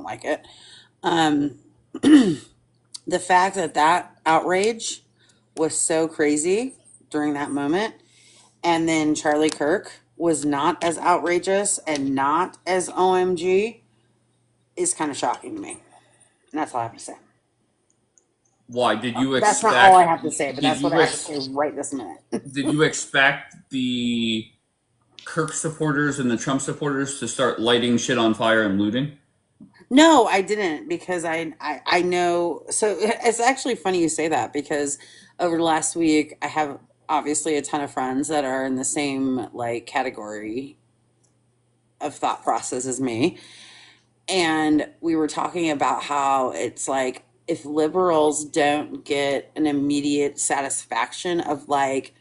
like it. Um, the fact that that outrage was so crazy during that moment, and then Charlie Kirk was not as outrageous and not as OMG is kind of shocking to me. And that's all I have to say. Why did you That's not all I expect? have to say, but Did that's what I you have to say ex, right this minute. Did you expect the Kirk supporters and the Trump supporters to start lighting shit on fire and looting? No, I didn't because I know. So it's actually funny you say that because over the last week, I have obviously a ton of friends that are in the same like category of thought process as me. And we were talking about how it's like if liberals don't get an immediate satisfaction of like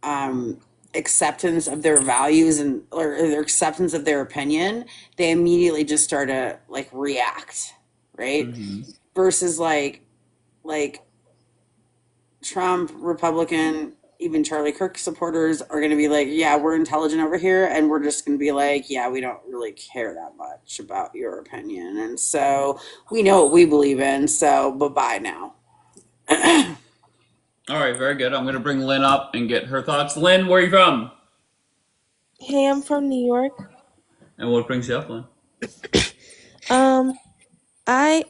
um, acceptance of their values and or their acceptance of their opinion, they immediately just start to like react, right? Hmm. Versus like Trump, Republican, even Charlie Kirk supporters are going to be like, yeah, we're intelligent over here, and we're just going to be like, yeah, we don't really care that much about your opinion, and so we know what we believe in. So bye bye now. All right, very good. I'm going to bring Lynn up and get her thoughts. Lynn, where are you from? Hey, I'm from New York. And what brings you up, Lynn? Um, I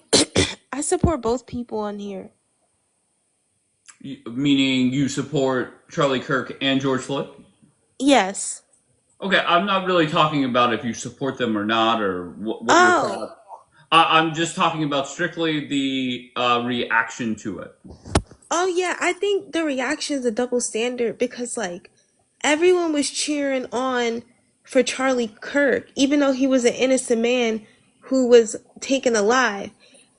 I support both people on here. Meaning you support Charlie Kirk and George Floyd? Yes. Okay, I'm not really talking about if you support them or not, or what your Oh, thoughts. I'm just talking about strictly the reaction to it. oh yeah. I think the reaction is a double standard because like everyone was cheering on for Charlie Kirk, even though he was an innocent man who was taken alive,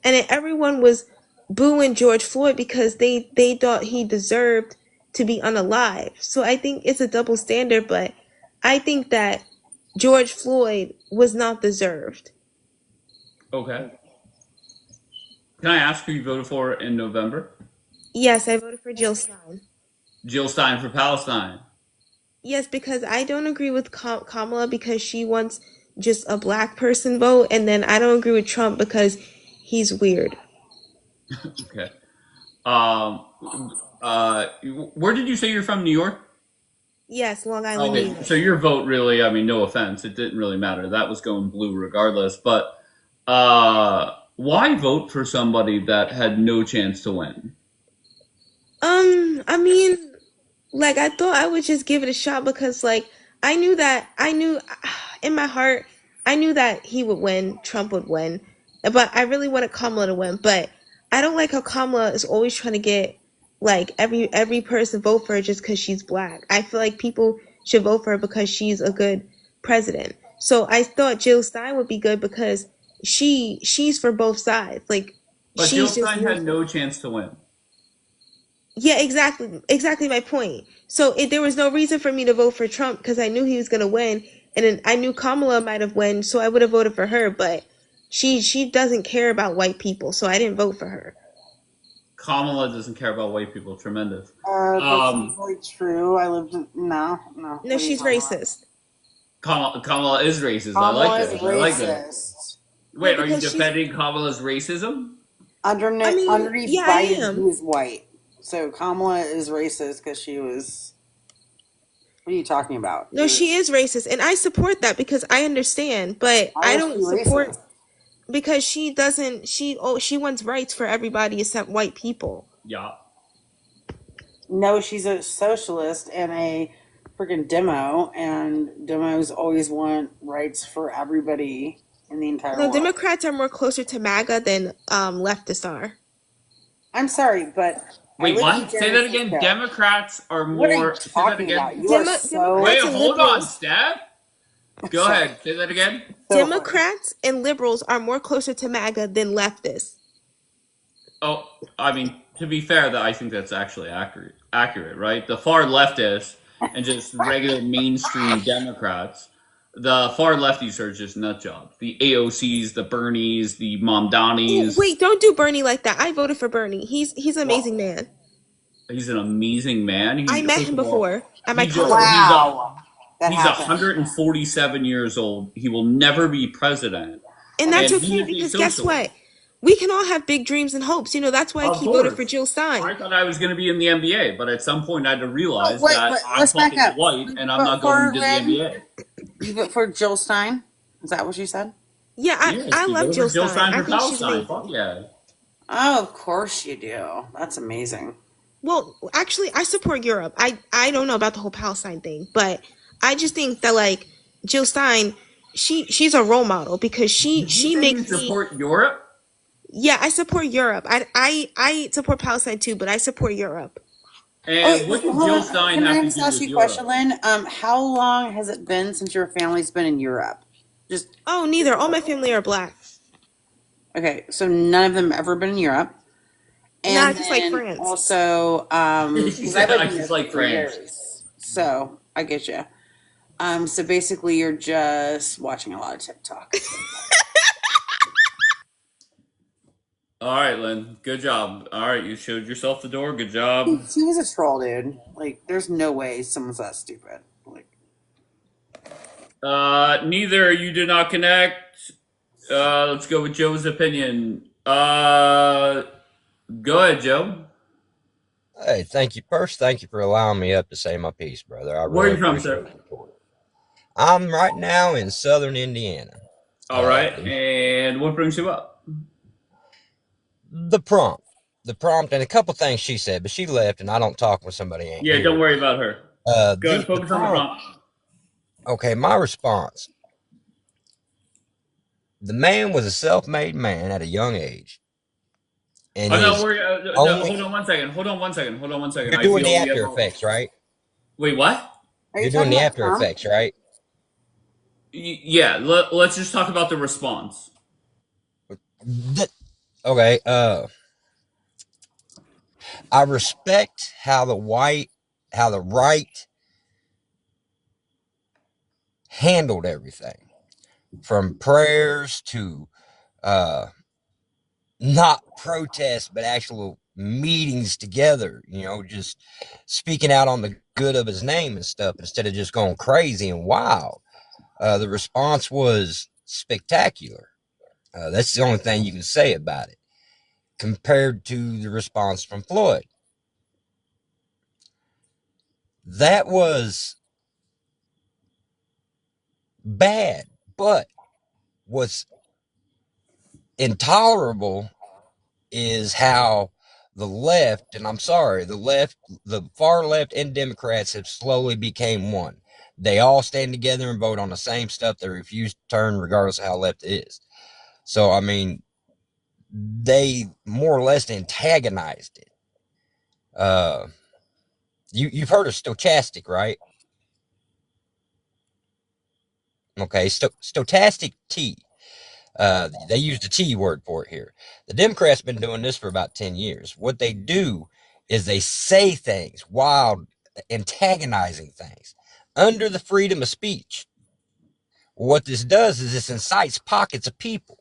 and then everyone was booing George Floyd because they thought he deserved to be unalive. So I think it's a double standard, but I think that George Floyd was not deserved. Okay. Can I ask who you voted for in November? Yes, I voted for Jill Stein. Jill Stein for Palestine. Yes, because I don't agree with Kamala because she wants just a black person vote, and then I don't agree with Trump because he's weird. Okay. Um, where did you say you're from? New York? Yes, Long Island, New Okay, York. so your vote really, I mean, no offense, it didn't really matter. That was going blue regardless. But why vote for somebody that had no chance to win? I mean, like I thought I would just give it a shot because like I knew in my heart I knew that he would win, Trump would win, but I really wanted Kamala to win. But I don't like how Kamala is always trying to get like every person vote for her just because she's black. I feel like people should vote for her because she's a good president. So I thought Jill Stein would be good because she's for both sides. Like But Jill she's just Stein had neutral. no chance to win. Yeah, exactly my point. So there was no reason for me to vote for Trump because I knew he was gonna win, and then I knew Kamala might have won, so I would have voted for her. But she doesn't care about white people, so I didn't vote for her. Kamala doesn't care about white people. Tremendous. That's not Um, really true. I lived in, no, no. No, What are you she's talking about? racist. Kamala is racist. I like Kamala is that. I like that. racist. Yeah, Wait, are you because she's. defending Kamala's racism? I mean, Underneath yeah, I Biden, he am. was white. So Kamala is racist because she was. What are you talking about? No, she is racist, and I support that because I understand, but Why I is she don't support racist? because she doesn't. She wants rights for everybody except white people. Yeah. No, she's a socialist and a freaking demo, and demos always want rights for everybody in the entire No, world. Democrats are more closer to MAGA than leftists are. I'm sorry, but I Wait, live in what? Say San that again. Francisco. Democrats are What are you more. Say that talking again. about? You are so Wait, Democrats and hold on, liberals, Steph. Go sorry, ahead. Say that again. so funny. Democrats and liberals are more closer to MAGA than leftists. Oh, I mean, to be fair, that I think that's actually accurate. Accurate, right? The far leftists and just regular mainstream Democrats, the far lefties are just nut jobs. The AOCs, the Bernies, the Oh, Mamdanis. wait, don't do Bernie like that. I voted for Bernie. He's an Well, amazing man. He's an amazing man. I met First him of all, before at my he's college. wow, that he's happened. 147 years old. He will never be president. And that's and he okay is a because guess socialist. what? We can all have big dreams and hopes. That's why I Of keep voting for course. Jill Stein. I thought I was going to be in the NBA, but at some point I had to Oh, realize wait, that but I'm let's back fucking up. white You and I'm vote not going for to the Lynn? NBA. You vote for Jill Stein? Is that what you said? Yeah, Yes, I you love voted for Jill Jill Stein. Stein I for think she's Palestine. Fuck amazing. yeah. Oh, of course you do. That's amazing. Well, actually, I support Europe. I don't know about the whole Palestine thing, but I just think that like Jill Stein, she's a role model because Did you she say you makes me. support Europe? Yeah, I support Europe. I support Palestine too, but I support Europe. Oh, And wait, what did hold Jill on. Stein Can have I to just do ask with you a question, Europe? Lynn? How long has it been since your family's been in Europe? Just Oh, neither. All my family are black. okay. So none of them ever been in Europe, Nah, and just like then France. also, She because I said, lived I in just Europe like for 3 France. years, so I get you. So basically, you're just watching a lot of TikTok. All right, Lynn. Good job. All right, you showed yourself the door. Good He, job. he was a troll, dude. Like, there's no way someone's that stupid. Like, Neither you did not connect. Let's go with Joe's opinion. Go ahead, Joe. Hey, thank you. First, thank you for allowing me up to say my piece, brother. I Where are really you from, appreciate sir? the support. I'm right now in southern Indiana. All right, The, and what brings you up? the prompt. The prompt and a couple things she said, but she left and I don't talk when somebody ain't Yeah, don't here. worry about her. Go ahead, The focus on the prompt. prompt. Okay, my response. The man was a self-made man at a young age. And I'm not his worried. No, only, hold on one second. Hold on one second. Hold on one second. you're I doing the feel we have after a. effects, right? Wait, what? are you You're doing talking the about after Trump? effects, right? Yeah, let's just talk about the response. Th- okay, I respect how the right handled everything from prayers to uh, not protests, but actual meetings together, just speaking out on the good of his name and stuff instead of just going crazy and wild. The response was spectacular. That's the only thing you can say about it compared to the response from Floyd. That was bad, but what's intolerable is how the left, and I'm sorry, the far left and Democrats have slowly became one. They all stand together and vote on the same stuff. They refuse to turn regardless of how left it is. So, I mean, they more or less antagonized it. Uh, you've heard of stochastic, right? Okay, stochastic T. They use the T word for it here. The Democrats been doing this for about 10 years. What they do is they say things, wild, antagonizing things, under the freedom of speech. What this does is this incites pockets of people.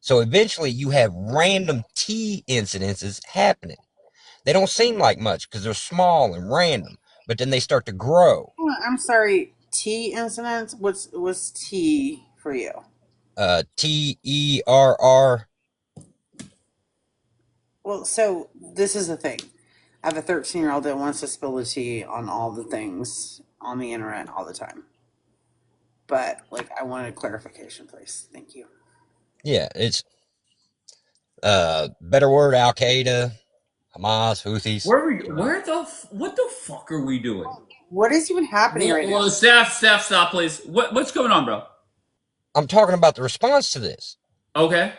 So eventually you have random T incidences happening. They don't seem like much because they're small and random, but then they start to grow. I'm sorry. T incidents. What's T for you? Terr. Well, so this is the thing. I have a 13-year-old that wants to spill the tea on all the things on the internet all the time. But like, I wanted clarification, please. Thank you. Yeah, it's better word, Al Qaeda, Hamas, Houthis. Where are we? Uh, What the fuck are we doing? What is even happening right now? Well, staff, stop, please. What's going on, bro? I'm talking about the response to this. Okay.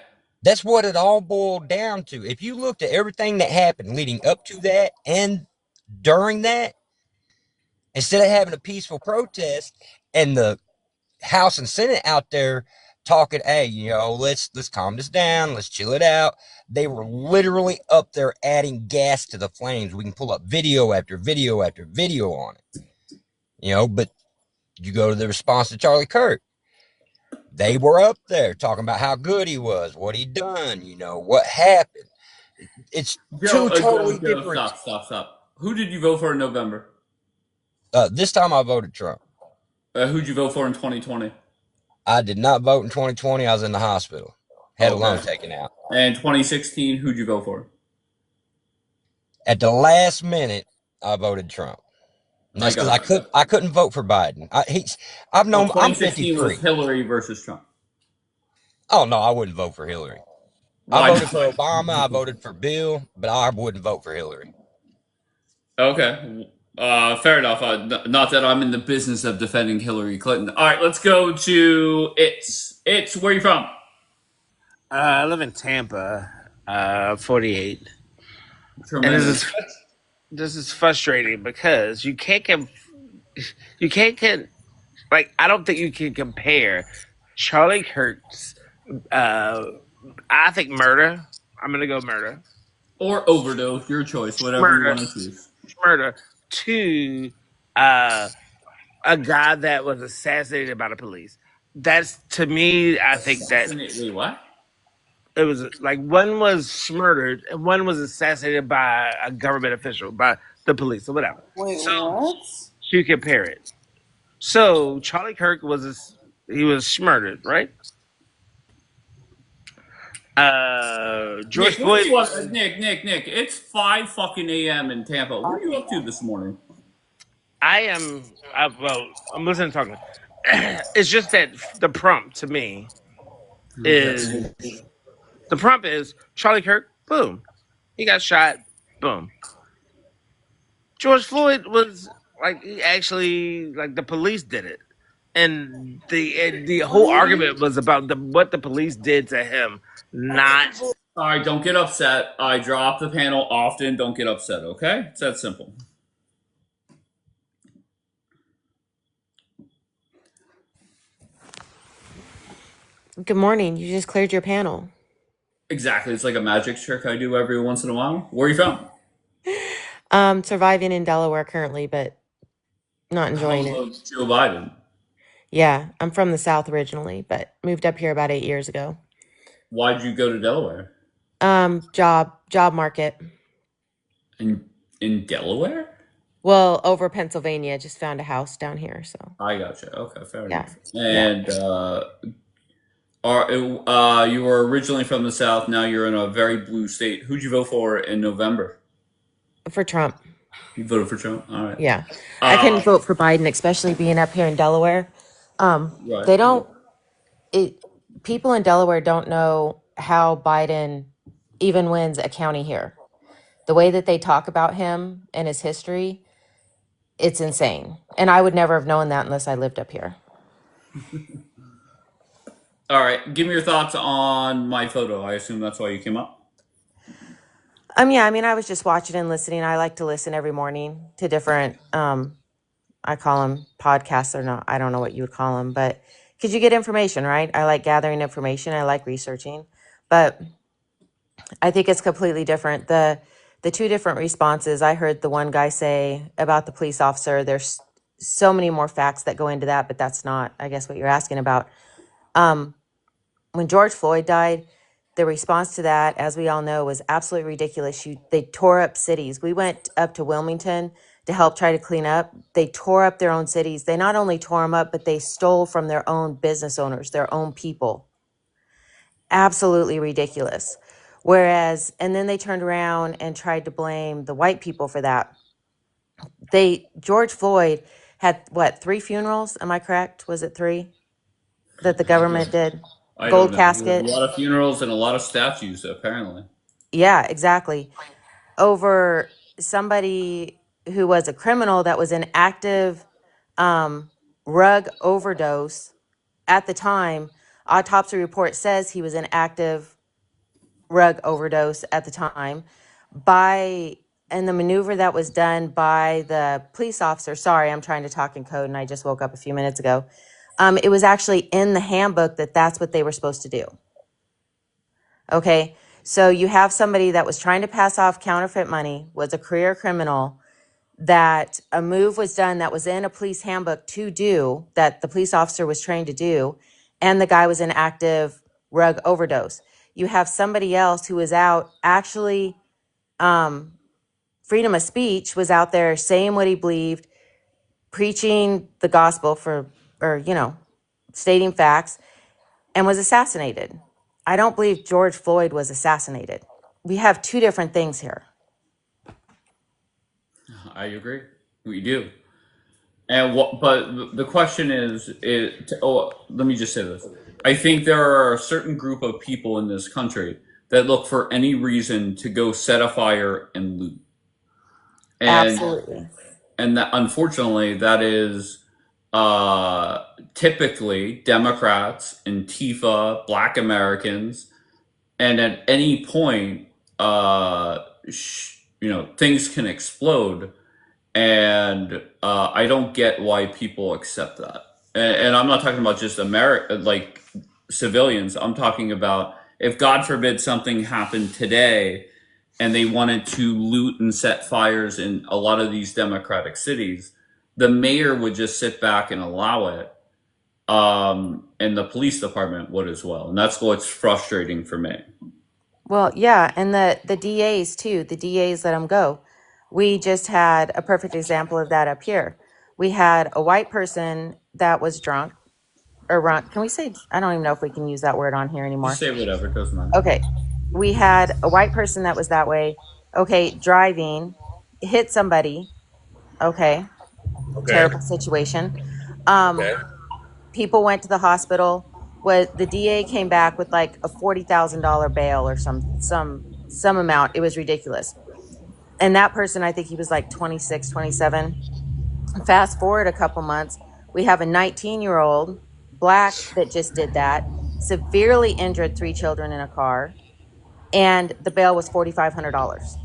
That's what it all boiled down to. If you looked at everything that happened leading up to that and during that, instead of having a peaceful protest and the House and Senate out there talking, hey, let's calm this down, let's chill it out. They were literally up there adding gas to the flames. We can pull up video after video after video on it. But you go to the response to Charlie Kirk. They were up there talking about how good he was, what he done, what happened. It's two totally Joe, different. stop. Who did you vote for in November? This time I voted Trump. Who'd you vote for in 2020? I did not vote in 2020. I was in the hospital. Had a loan Okay. taken out. And 2016, who'd you vote for? At the last minute, I voted Trump. And I that's because got you. I couldn't vote for Biden. So I'm 2016 was 53. Hillary versus Trump. Oh no, I wouldn't vote for Hillary. I Why voted not? for Obama. I voted for Bill, but I wouldn't vote for Hillary. Okay. Fair enough. Not that I'm in the business of defending Hillary Clinton. All right, let's go to it's. Where are you from? I live in Tampa, 48, and Tremendous. this is frustrating because you can't get like I don't think you can compare Charlie Kirk's uh, I think murder. I'm gonna go murder, Or overdose, your choice, whatever you murder, want to choose. murder to uh, a guy that was assassinated by the police. That's to me. I think that Assassinate. Wait, what? it was like one was murdered and one was assassinated by a government official, by the police or whatever. Wait, So what? to compare it, so Charlie Kirk he was murdered, right? Nick, George what are Floyd. you up? Nick. It's 5 fucking a.m. in Tampa. What are you up to this morning? I am. Well, I'm listening to talking. It's just that the prompt to me is Okay. the prompt is Charlie Kirk. Boom, he got shot. Boom. George Floyd was like he actually like the police did it, and the whole argument was about what the police did to him, not. All right, don't get upset. I drop the panel often. Don't get upset, okay? It's that simple. Good morning. You just cleared your panel. Exactly. It's like a magic trick I do every once in a while. Where are you from? Surviving in Delaware currently, but not enjoying Home it. of Joe Biden. Yeah, I'm from the South originally, but moved up here about 8 years ago. Why'd you go to Delaware? Job market. In Delaware? Well, over Pennsylvania. Just found a house down here, so I gotcha. Okay, fair yeah, enough. yeah. And you were originally from the South. Now you're in a very blue state. Who'd you vote for in November? For Trump. You voted for Trump. All right. Yeah, I couldn't Uh, vote for Biden, especially being up here in Delaware. right. They don't. It People in Delaware don't know how Biden even wins a county here. The way that they talk about him and his history, it's insane. And I would never have known that unless I lived up here. All right. Give me your thoughts on my photo. I assume that's why you came up. Yeah, I was just watching and listening. I like to listen every morning to different, I call them podcasts or not. I don't know what you would call them, but because you get information, right? I like gathering information. I like researching, but I think it's completely different. The two different responses, I heard the one guy say about the police officer, there's so many more facts that go into that, but that's not, I guess, what you're asking about. When George Floyd died, the response to that, as we all know, was absolutely ridiculous. They tore up cities. We went up to Wilmington to help try to clean up. They tore up their own cities. They not only tore them up, but they stole from their own business owners, their own people. Absolutely ridiculous. Whereas, and then they turned around and tried to blame the white people for that. George Floyd had what, 3 funerals? Am I correct? Was it 3 that the government did? I don't Gold know. There's a casket. lot of funerals and a lot of statues, apparently. Yeah, exactly. Over somebody who was a criminal that was in active rug overdose at the time. Autopsy report says he was in active rug overdose at the time by and the maneuver that was done by the police officer. Sorry, I'm trying to talk in code and I just woke up a few minutes ago. It was actually in the handbook that that's what they were supposed to do. Okay, so you have somebody that was trying to pass off counterfeit money, was a career criminal, that a move was done that was in a police handbook to do, that the police officer was trained to do, and the guy was in active rug overdose. You have somebody else who was out actually, freedom of speech, was out there saying what he believed, preaching the gospel or stating facts, and was assassinated. I don't believe George Floyd was assassinated. We have two different things here. I agree. We do. And what? But the question is, let me just say this. I think there are a certain group of people in this country that look for any reason to go set a fire and loot. And Absolutely. and that unfortunately that is typically Democrats, Antifa, Black Americans, and at any point, things can explode, and I don't get why people accept that. And I'm not talking about just America, like civilians. I'm talking about if God forbid something happened today and they wanted to loot and set fires in a lot of these democratic cities, the mayor would just sit back and allow it, and the police department would as well. And that's what's frustrating for me. Well, yeah, and the DAs too, the DAs let them go. We just had a perfect example of that up here. We had a white person that was drunk, or can we say, I don't even know if we can use that word on here anymore. Just say whatever, it doesn't matter. Okay. We had a white person that was that way. Okay, driving, hit somebody. Okay. Terrible situation. People went to the hospital. The DA came back with like a $40,000 bail or some amount. It was ridiculous. And that person, I think he was like 26, 27. Fast forward a couple months, we have a 19-year-old Black that just did that, severely injured 3 children in a car, and the bail was $4,500.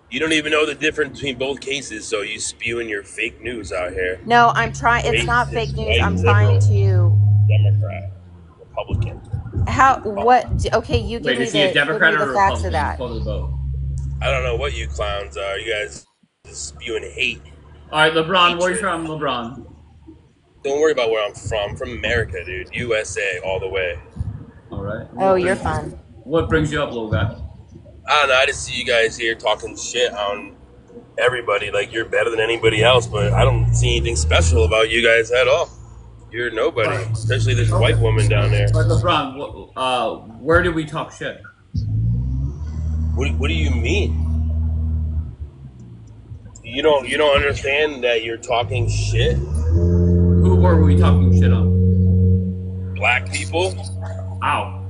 You don't even know the difference between both cases, so you spewing your fake news out here. No, I'm trying. It's not fake news. I'm liberal, trying to. Democrat, Republican. Okay, you give me is he a Democrat or a facts Republican? of that. I don't know what you clowns are. You guys spewing hate. All right, LeBron, where you from, LeBron? Don't worry about where I'm from. I'm from America, dude. USA all the way. All right. Oh, you're fun. What brings you up, little guy? I don't know. I just see you guys here talking shit on everybody like you're better than anybody else, but I don't see anything special about you guys at all. You're nobody, especially this white woman down there. But LeBron, where did we talk shit? What do you mean? You don't understand that you're talking shit? Who were we talking shit on? Black people? Ow.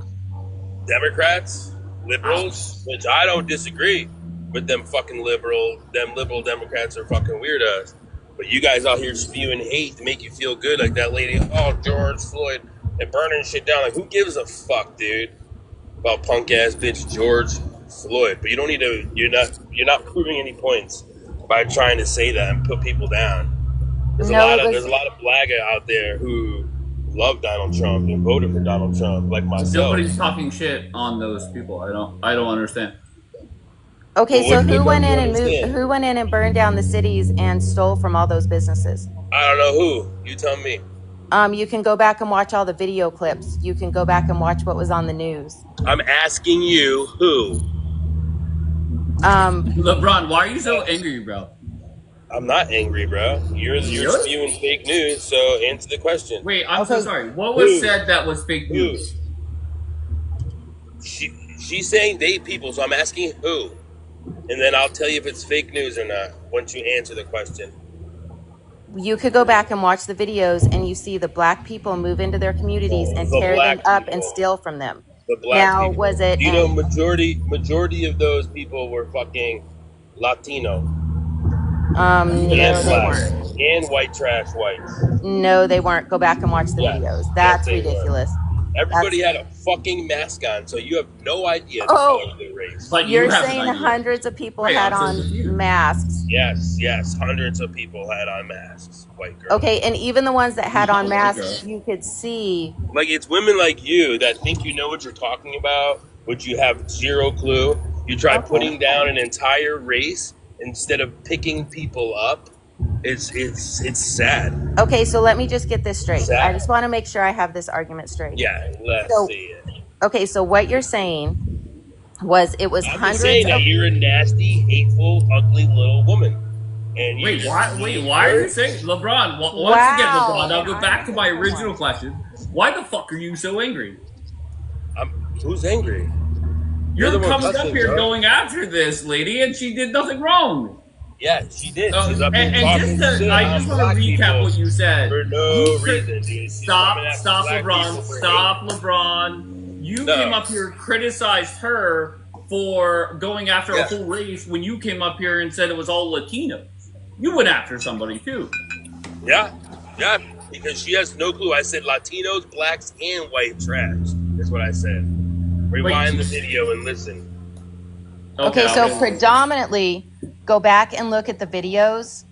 Democrats? Liberals? Which I don't disagree with them fucking liberal Democrats are fucking weirdos. But you guys out here spewing hate to make you feel good like that lady, George Floyd, and burning shit down. Like, who gives a fuck, dude, about punk ass bitch George Floyd? But you don't need to. You're not proving any points by trying to say that and put people down. There's a lot of blagger out there who love Donald Trump and voted for Donald Trump, like myself. Nobody's talking shit on those people. I don't understand. Okay, so who went in and burned down the cities and stole from all those businesses? I don't know who. You tell me. You can go back and watch all the video clips. You can go back and watch what was on the news. I'm asking you who. LeBron, why are you so angry, bro? I'm not angry, bro. You're spewing fake news, so answer the question. Wait, I'm so sorry. What was said that was fake news? She's saying they people, so I'm asking who. And then I'll tell you if it's fake news or not once you answer the question. You could go back and watch the videos and you see the Black people move into their communities and tear them up and steal from them. The Black people. Was it? You know, majority of those people were fucking Latino. No, they weren't. And white trash whites. No, they weren't. Go back and watch the videos. That's ridiculous. Everybody had a fucking mask on, so you have no idea the color of the race. But you're saying hundreds of people had on masks. Yes, hundreds of people had on masks. White girls. Okay, and even the ones that had on masks, you could see. Like, it's women like you that think you know what you're talking about, but you have zero clue. You try putting down an entire race instead of picking people up. It's sad. Okay, so let me just get this straight. I just want to make sure I have this argument straight. Yeah, let's see it. Okay, so what you're saying was it was I'm hundreds saying that you're a nasty, hateful, ugly little woman. And you Wait, just why? Wait, need why are you her. saying LeBron? Once again, Wow. LeBron. I'll And go I'm back the to my hateful one. original question. Why the fuck are you so angry? Who's angry? You're the You're one coming up cussing, here bro. going after this lady, and she did nothing wrong. Yeah, she did. She's up here And just talking to, shit I on just want to black recap people what you said. for no reason, dude. She's coming after Stop, black people LeBron, for stop, hate. LeBron. You came No. up here, criticized her for going after a Yeah. whole race when you came up here and said it was all Latinos. You went after somebody too. Yeah. Yeah. Because she has no clue. I said Latinos, blacks, and white trash. That's what I said. Rewind the video and listen. Okay, I'll so go. predominantly go back and look at the videos,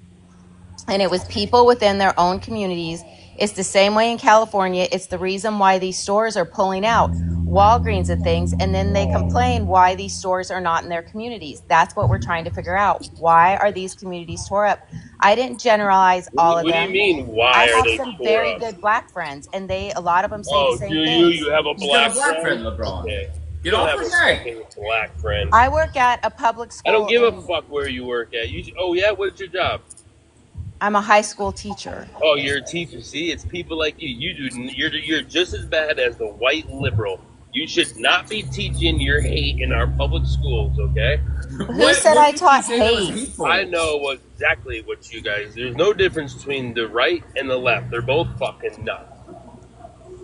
and it was people within their own communities. It's the same way in California. It's the reason why these stores are pulling out Walgreens and things, and then they complain why these stores are not in their communities. That's what we're trying to figure out. Why are these communities tore up? I didn't generalize all of What do you them. mean? I Why are have they some tore very up? good black friends, and a lot of them say the Oh, do same you? things. You have a She's got black a black friend, friend? LeBron. Okay. Get You don't off have her a neck. fucking black friend. I work at a public school. I don't give a in- fuck where you work at. Oh yeah, what's your job? I'm a high school teacher. Oh, you're a teacher. See, it's people like you. You're just as bad as the white liberal. You should not be teaching your hate in our public schools. Okay? Who said I did she taught say that was hate? hateful? I know exactly what you guys. There's no difference between the right and the left. They're both fucking nuts.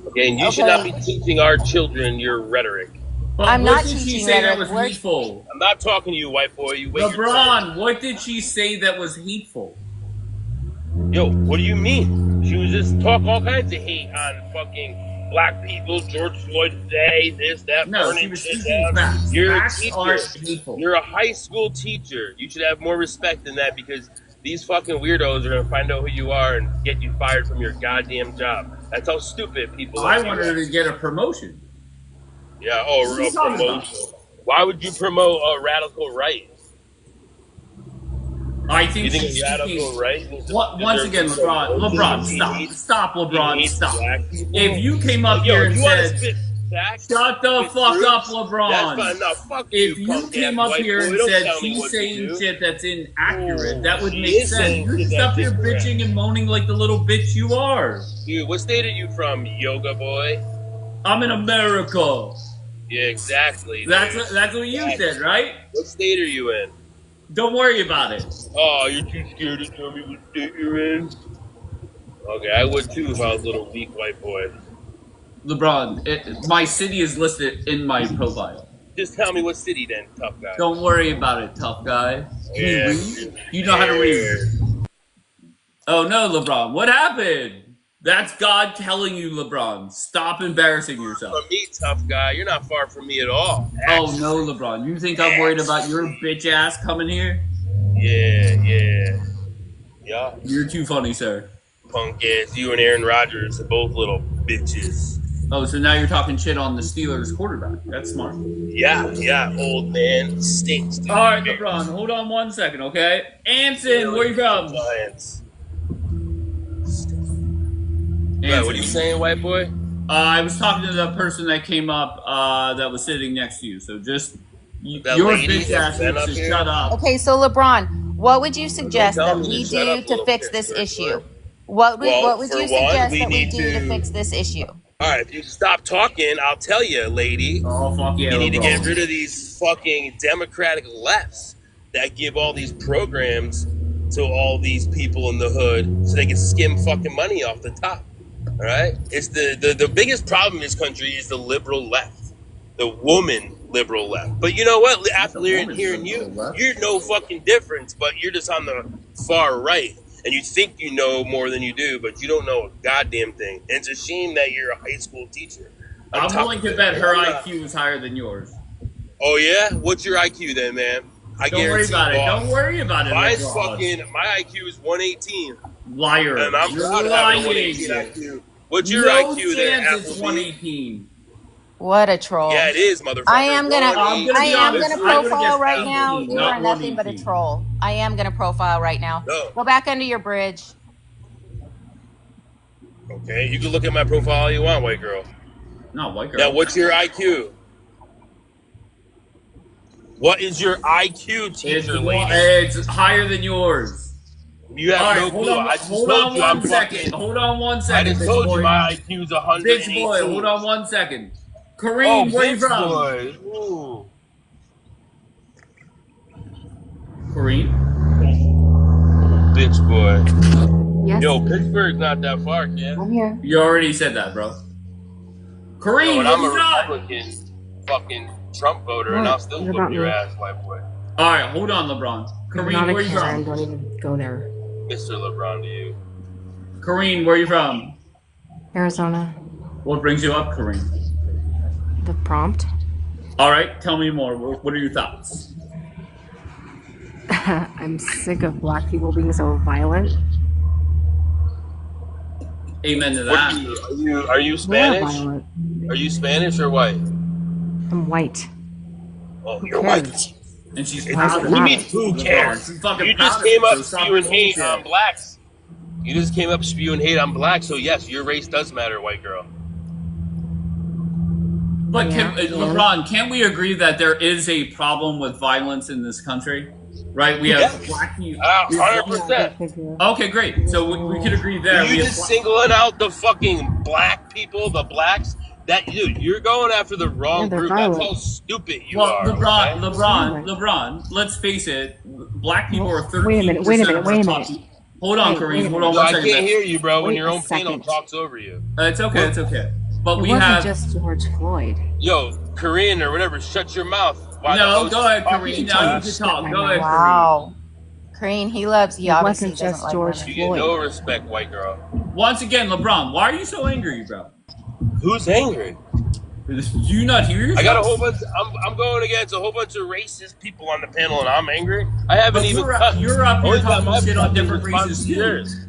Okay, and you should not be teaching our children your rhetoric. But I'm what not did she teaching say that rhetoric. was hateful? I'm not talking to you, white boy. You wait your turn. LeBron, what did she say that was hateful? Yo, what do you mean? She was just talk all kinds of hate on fucking black people, George Floyd today, this, that, No, she burning was shit speaking down. facts. You're a Facts are teacher. hateful. You're a high school teacher. You should have more respect than that because these fucking weirdos are gonna find out who you are and get you fired from your goddamn job. That's how stupid people I like wanted you her are. to get a promotion. Yeah, She's a talking promotion. Why would you promote a radical right? I think You think she's a radical speaking. right? Once again, LeBron, stop, LeBron, stop. If you came up Yo, here if and you want to said, spit facts, "Shut the spit fuck up, truths, LeBron," that's fine. No, fuck you, if you punk came ass up white here boy. and Don't said tell me she's what to saying do. shit that's inaccurate, that would She make is sense. saying You're shit just up that's here incorrect. bitching and moaning like the little bitch you are. Dude, what state are you from, yoga boy? I'm in America. Yeah, exactly. That's dude. what you said, right? What state are you in? Don't worry about it. Oh, you're too scared to tell me what state you're in? Okay, I would too if I was a little weak white boy. LeBron, my city is listed in my profile. Just tell me what city then, tough guy. Don't worry about it, tough guy. Can you Yeah. read? You know how to read. Oh no, LeBron. What happened? That's God telling you, LeBron. Stop embarrassing yourself. From me, tough guy. You're not far from me at all. Oh no, LeBron. You think I'm worried about your bitch ass coming here? Yeah. You're too funny, sir. Punk ass. You and Aaron Rodgers are both little bitches. Oh, so now you're talking shit on the Steelers quarterback. That's smart. Yeah, old man stinks. Dude. All right, LeBron. Hold on 1 second, okay? Anson, where you from? Giants. Anson. Yeah, what are you saying, white boy? I was talking to the person that came up that was sitting next to you. So just That your lady bitch that's ass been needs up to here? shut up. Okay, so LeBron, what would you suggest tell that me we to shut do up, to little fix bitch, this right, issue? right. What would Well, you for one, suggest we that we need do to to- fix this issue? All right, if you stop talking, I'll tell you, lady. Oh, fuck yeah, You need to get LeBron. rid of these fucking democratic lefts that give all these programs to all these people in the hood so they can skim fucking money off the top. All right? It's the biggest problem in this country is the liberal left, the woman liberal left. But you know what? After woman hearing liberal you, left. you're no fucking difference, but you're just on the far right. And you think you know more than you do, but you don't know a goddamn thing. And it's a shame that you're a high school teacher. On I'm top willing of to it. bet her I'm not- IQ is higher than yours. Oh yeah? What's your IQ then, man? I Don't worry guarantee about it. boss. Don't worry about it. Mine's LeBron. fucking. My IQ is 118, Liar. and I'm You're proud of having a lying. 118 IQ. What's your No IQ there, chance it's Applebee? 118. What a troll. Yeah, it is, motherfucker. I am gonna, I'm gonna I be am honest, gonna I would've profile guessed right 18, now. You not are nothing but a 118. troll. I am gonna profile right now. No. Go back under your bridge. Okay, you can look at my profile all you want, white girl. Not white girl. Now, what's your IQ? What is your IQ, It's, teacher lady? it's higher than yours. You All have right, no clue. I just hold told on you I'm one second. fucking. Hold on one I second, just bitch told you boy. my IQ's Bitch boy, hold 118. on one second. Oh, Kareem, where you bitch from? boy. Ooh. Kareem? Bitch boy. Yes, Yo, Pittsburgh's not that far, kid. I'm here. You already said that, bro. Yo, Kareem, and where I'm a you from? Republican fucking Trump voter, and I'll What? still What whoop about your me? ass, white boy. All right, hold on, LeBron. I'm Kareem, not a where you Karen. from? Don't even go there. Mr. LeBron to you. Kareem, where you from? Arizona. What brings you up, Kareem? The prompt. All right, tell me more. What are your thoughts? I'm sick of black people being so violent. Amen to What that. are you They are Spanish? violent. Are you Spanish or white? I'm white. Oh, Who you're white. cares? And she's Why does proud it of What do you it, mean, matter? who LeBron. cares? She's fucking You just proud of came it, up so stop being spewing a hate bullshit. on blacks. You just came up spewing hate on blacks, so yes, your race does matter, white girl. But Yeah, and LeBron, can we agree that there is a problem with violence in this country? Right? We have Yes, black people. yeah, 100%. go figure. Okay, great. So we could agree But there. you We have just singling out the fucking black people, the blacks. That dude, you're going after the Yeah, wrong they're group. That's how violent. stupid you well, are. Okay. They're violent. LeBron. Let's face it. Black people Well, are wait a minute. Wait a 13% minute. of our Wait a minute. population. Hold on, Hey, wait Kareem. a Hold on minute. Yo, one I second, can't bitch. hear you, bro. When Wait your a own panel second. talks over you. It's okay. Well, It's okay. But It we wasn't have just George Floyd. yo, Korean or whatever, shut your mouth while the no. host Go is ahead, talking, Kareem. You Now told me you to can dumbass. shut talk. my Go ahead, mouth. Kareem. Wow. Kareem, he It obviously wasn't doesn't just like George You women. get Floyd. no respect, white girl. Once again, LeBron, why are you so angry, bro? Who's angry? Do you not hear I got a yourself? whole bunch. I'm going against a whole bunch of racist people on the panel, and I'm angry. I haven't But even you're cut. you're up I here only got talking my shit on fucking different response races to too. yours.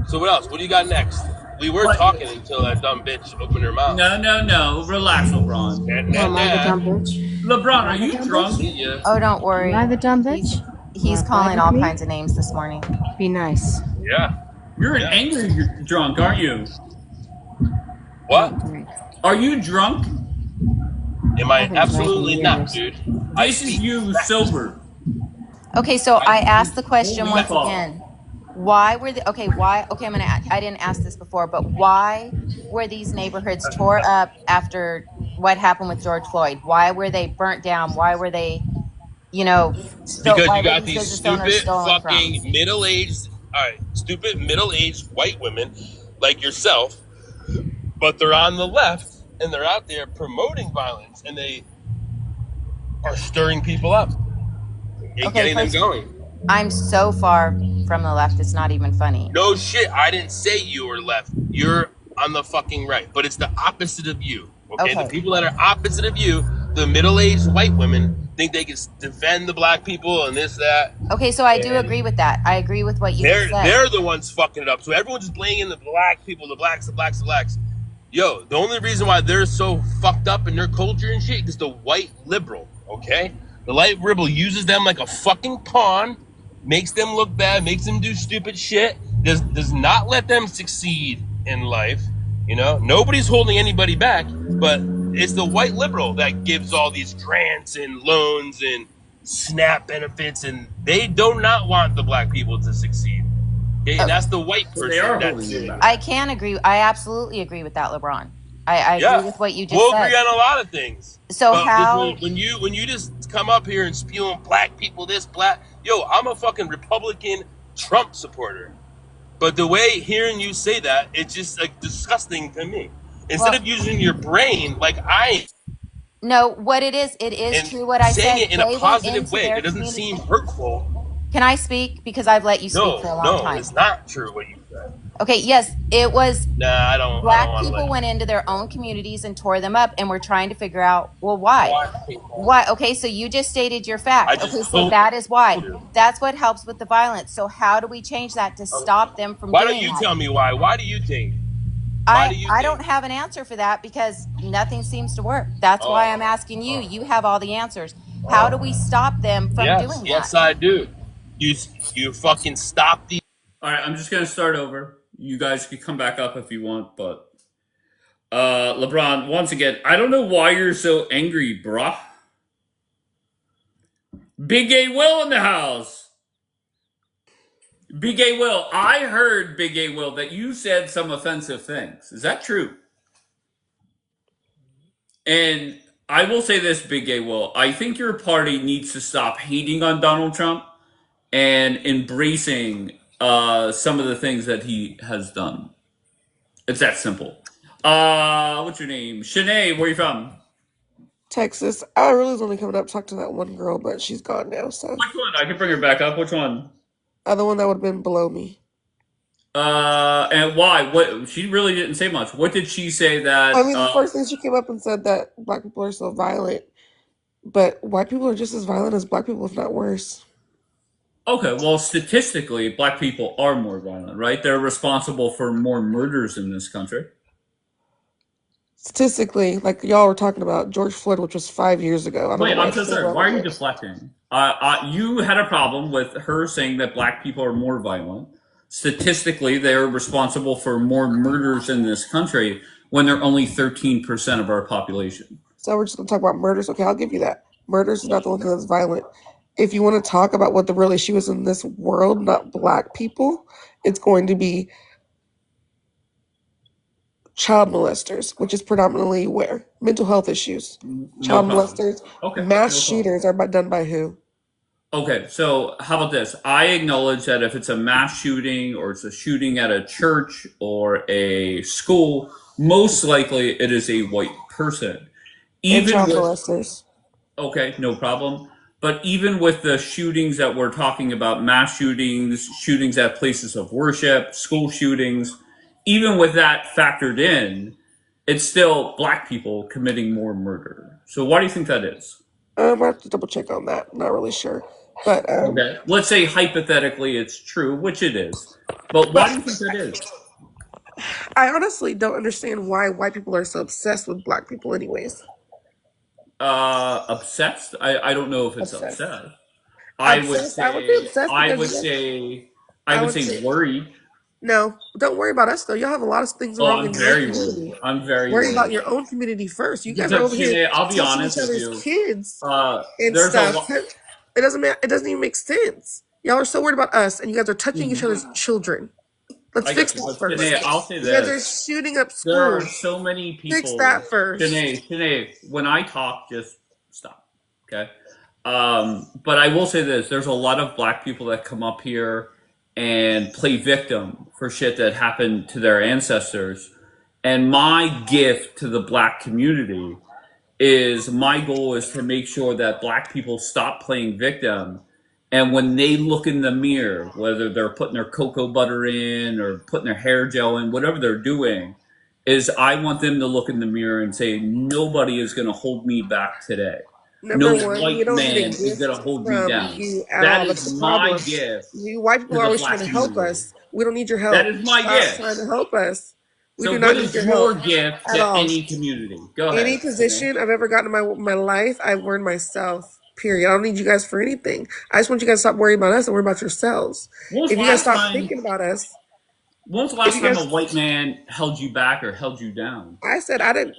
So what else? What do you got next? We were But talking until that dumb bitch opened her mouth. no. Relax, LeBron. Nah, Oh, nah, am I the nah. dumb bitch? LeBron, Am are I the you dumb drunk? bitch? See ya. Oh, don't Am I worry. the dumb He's bitch? he's Wanna fight calling with all me? kinds of names this morning. Be nice. Yeah. You're an Yeah. angry drunk, aren't you? I What? don't drink. Are you drunk? Am I I? haven't drank in Absolutely not, years. dude. I This is speak you facts. sober. Okay, so I I speak asked the question Holy once fuck. again. Why were the okay? Why? Okay, I didn't ask this before, but why were these neighborhoods tore up after what happened with George Floyd? Why were they burnt down? Why were they, because why you were got these these business owners stupid stolen from? fucking middle-aged, all right, stupid middle-aged white women like yourself, but they're on the left and they're out there promoting violence and they are stirring people up and Okay, getting them first, going. I'm so far from the left, it's not even funny. No shit, I didn't say you were left. You're on the fucking right, but it's the opposite of you. Okay, the Okay, people that are opposite of you, the middle-aged white women, think they can defend the black people and this that, okay, so I do and agree with that. I agree with what you just they're said. they're the ones fucking it up. So everyone's just blaming the black people, the blacks, the blacks, the blacks. Yo, the only reason why they're so fucked up in their culture and shit is the white liberal. Okay, the white liberal uses them like a fucking pawn, makes them look bad, makes them do stupid shit. Does not let them succeed in life. You know, nobody's holding anybody back, but it's the white liberal that gives all these grants and loans and SNAP benefits, and they do not want the black people to succeed. Okay, and Uh, that's the white So they person are that's holding you doing back. it. I can agree. I absolutely agree with that, LeBron. I agree Yeah, with what you just we'll said. agree on a lot of things. So But just how? when you just come up here and spewing black people this black, yo, I'm a fucking Republican Trump supporter. But the way hearing you say that, it's just like disgusting to me. Instead Well, of using your brain like I no, what it is and true what I saying said. it in a They went positive into way their that doesn't community. seem hurtful. Can I speak? Because I've let you speak for a long No, time. it's not true what you said. Okay, yes, it was Nah, I don't black want to let people you. went into their own communities and tore them up, and we're trying to figure out, well, why? Why? Why? Okay, so you just stated your I fact. Okay, just so told that is why. you. That's what helps with the violence. So how do we change that to stop them from Why don't doing you that? tell me why? Why do you think? Why I do you I think? don't have an answer for that because nothing seems to work. That's why I'm Oh, asking you. oh, You have all the answers. How do oh. we stop them from Yes, doing that? yes, I do. You you fucking stop the. All right, I'm just gonna start over. You guys can come back up if you want, but LeBron, once again, I don't know why you're so angry, bruh. Big Gay Will in the house. Big A Will, I heard, Big A Will, that you said some offensive things. Is that true? And I will say this, Big A Will, I think your party needs to stop hating on Donald Trump and embracing some of the things that he has done. It's that simple. What's your name? Shanae, where you from? Texas. I really was only coming up to talk to that one girl, but she's gone now. So Which one? I can bring her back up. Which one? other one that would have been below me. And why? What? She really didn't say much. What did she say I that? mean, the first thing she came up and said that black people are so violent, but white people are just as violent as black people, if not worse. Okay, well, statistically, black people are more violent, right? They're responsible for more murders in this country. Statistically, like y'all were talking about George Floyd, which was 5 years ago. I don't know Wait, why I'm it's so still sorry. Why are you relevant. deflecting? You had a problem with her saying that black people are more violent. Statistically, they are responsible for more murders in this country when they're only 13% of our population. So we're just gonna talk about murders. Okay, I'll give you that. Murders is not the one thing that's violent. If you want to talk about what the real issue is in this world, not black people, it's going to be child molesters, which is predominantly where? Mental health issues. No Child problem. molesters, Okay, mass no problem. shooters are done by who? Okay, so how about this? I acknowledge that if it's a mass shooting or it's a shooting at a church or a school, most likely it is a white person. And Even child with, molesters. okay, no problem. But even with the shootings that we're talking about, mass shootings, shootings at places of worship, school shootings, even with that factored in, it's still black people committing more murder. So why do you think that is? I have to double check on that. I'm not really sure. But Okay. Let's say hypothetically it's true, which it is. But why but do you think that is? I honestly don't understand why white people are so obsessed with black people anyways. Obsessed? I don't know if it's Obsessed. upset. I would Obsessed. I would be say obsessed I because would you guys, say I I would would say say worried. no, don't worry about us though. Y'all have a lot of things Oh, wrong I'm in your very worried. community. I'm very Worry about worried. your own community first. You guys are Because over here Shanae, I'll be touching each honest with other's you. kids and There's a stuff. lot. It doesn't matter. It doesn't even make sense. Y'all are so worried about us, and you guys are touching each Mhm. other's children. Let's I fix got you. that But first. Shanae, I'll say You guys are this. shooting up There are schools. so many Fix people. that first. Shanae, when I talk, just stop. Okay. But I will say this: there's a lot of black people that come up here and play victim for shit that happened to their ancestors. And my gift to the black community is my goal is to make sure that black people stop playing victim. And when they look in the mirror, whether they're putting their cocoa butter in or putting their hair gel in, whatever they're doing, is I want them to look in the mirror and say, nobody is going to hold me back today. Number No one, you white don't need a man is going gift to hold me from down. you at That all. That's the is my problem. gift You white people to are the always trying black to help community. us. We don't need your That help. is my Stop trying gift. to help us. We So, do what not need is your help your gift at to all. any community? Go Any ahead, Shanae. position I've ever gotten in my life, I've learned myself. Period. I don't need you guys for anything. I just want you guys to stop worrying about us and worry about yourselves. When was the If you guys last stop time? thinking about us, When was the if last you time a guys, white man held you back or held you down? I said I didn't.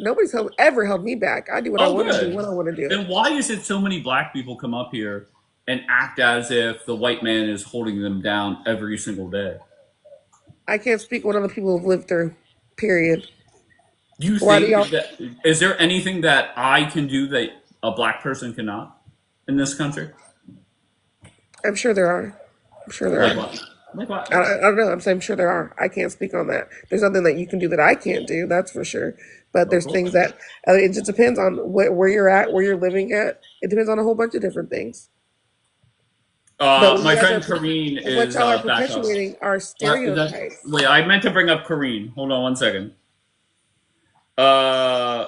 Ever held me back. I do what I Oh, want to do good. when I want to do it. Then why is it so many black people come up here and act as if the white man is holding them down every single day? I can't speak what other people have lived through. Period. Do you Why do think y'all? that is there anything that I can do that a black person cannot in this country? I'm sure there are. I'm sure there Like are. what? Like what? I don't know. I'm saying I'm sure there are. I can't speak on that. There's nothing that you can do that I can't do. That's for sure. But Of there's course. things that it just depends on where you're at, where you're living at. It depends on a whole bunch of different things. But what you My guys friend are, Kareen what is y'all are back up. perpetuating are That's stereotypes. wait. I meant to bring up Kareen. Hold on one second. Uh,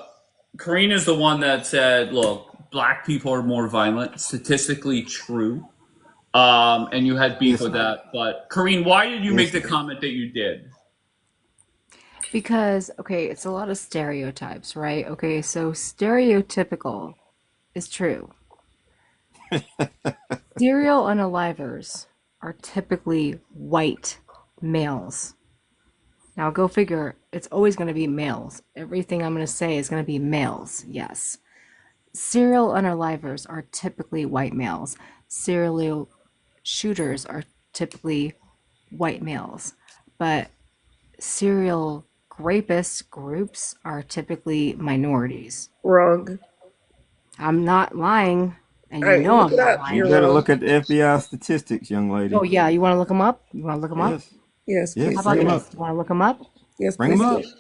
Kareen is the one that said, "Look, black people are more violent. Statistically true." And you had beef Yes, with ma'am. that. But Kareen, why did you make Yes, the ma'am. comment that you did? Because, okay, it's a lot of stereotypes, right? Okay, so stereotypical is true. Serial unalivers are typically white males. Now, go figure, it's always going to be males. Everything I'm going to say is going to be males, yes. Serial unalivers are typically white males. Serial shooters are typically white males, but serial rapist groups are typically minorities. Wrong. I'm not lying, and All you right, know look I'm it not up. You You're lying. better wrong. look at the FBI statistics, young lady. Oh yeah, you want to look them up? You want to look them up? Yes. Yes, Yes. How please about Bring do. them this? up. You want to look them up? Yes, Bring them please up. do.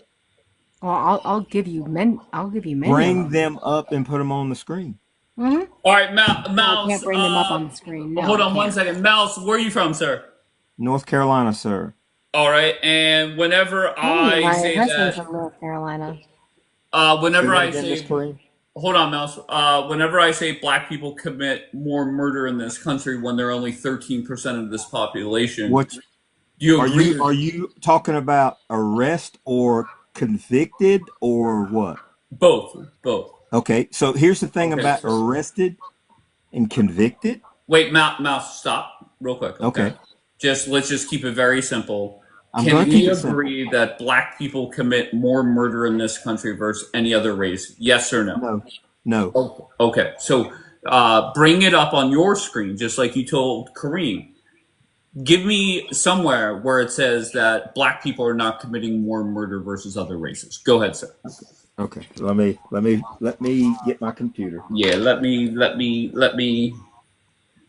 Well, I'll give you men. I'll give you many of Bring them. them up and put them on the screen. Mm-hmm. All right, No, I Mouse. can't bring them up on the screen. No, Hold I on one can't. second. Mouse, where are you from, sir? North Carolina, sir. All right, and whenever Hey, I my say husband's that, from North Carolina. Say whenever that I again, Miss say, Kareem. hold on, Mouse. Whenever I say black people commit more murder in this country when they're only 13% of this population, What do you are agree? you talking about? Arrest or convicted or what? Both, both. Okay, so here's the thing Okay. about arrested and convicted. Wait, Mouse, stop real quick. Okay, Okay, let's just keep it very simple. I'm Can gonna keep we it simple. agree that black people commit more murder in this country versus any other race? Yes or no? No, no. Okay. So bring it up on your screen, just like you told Kareem. Give me somewhere where it says that black people are not committing more murder versus other races. Go ahead, sir. Okay, let me get my computer. Yeah, let me.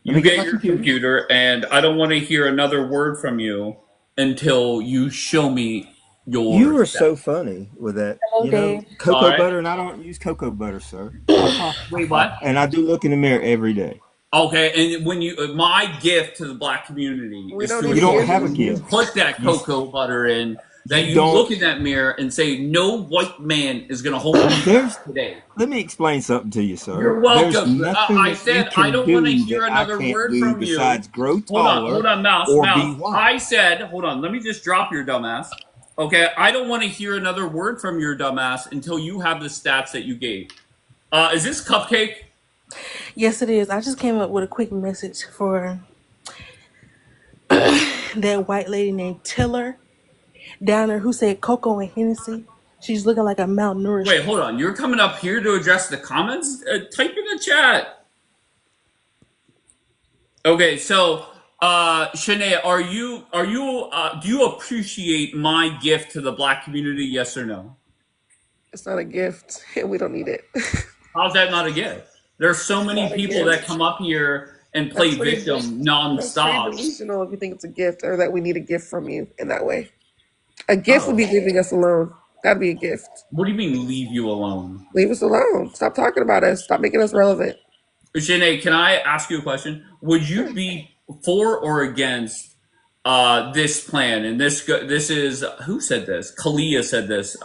Let You me get get my your computer. computer, and I don't want to hear another word from you until you show me your You are stats. so funny with that. Hello, You know, Dave. All cocoa right. butter, and I don't use cocoa butter, sir. Wait, what? And I do look in the mirror every day. Okay, and when you, my gift to the black community We is don't to need You to don't give have a ensure you. you gift. put that You cocoa butter in, that you you don't. look in that mirror and say, no white man is going to hold me back There's. today. Let me explain something to you, sir. You're There's welcome. nothing I that you said I can don't want to do hear that I another can't word do from you. besides grow Hold taller on, or mouse. be white. I said, hold on, let me just drop your dumbass. Okay, I don't want to hear another word from your dumbass until you have the stats that you gave. Is this Cupcake? Yes, it is. I just came up with a quick message for that white lady named Tiller down there who said Coco and Hennessy. She's looking like a malnourished. Wait, hold on. You're coming up here to address the comments? Type in the chat. Okay, so Shanae, do you appreciate my gift to the black community? Yes or no? It's not a gift, and we don't need it. How's that not a gift? There's so It's many not a people that gift. come up here and play That's pretty. victim That's pretty nonstop. delusional if you think it's a gift or that we need a gift from you in that way. A gift would Oh, be leaving us alone. That'd be a gift. what do you mean leave you alone? Leave us alone. Stop talking about us. Stop making us relevant. Shanae, can I ask you a question? Would you Sure. be for or against this plan? And this is who said this? Kalia said this.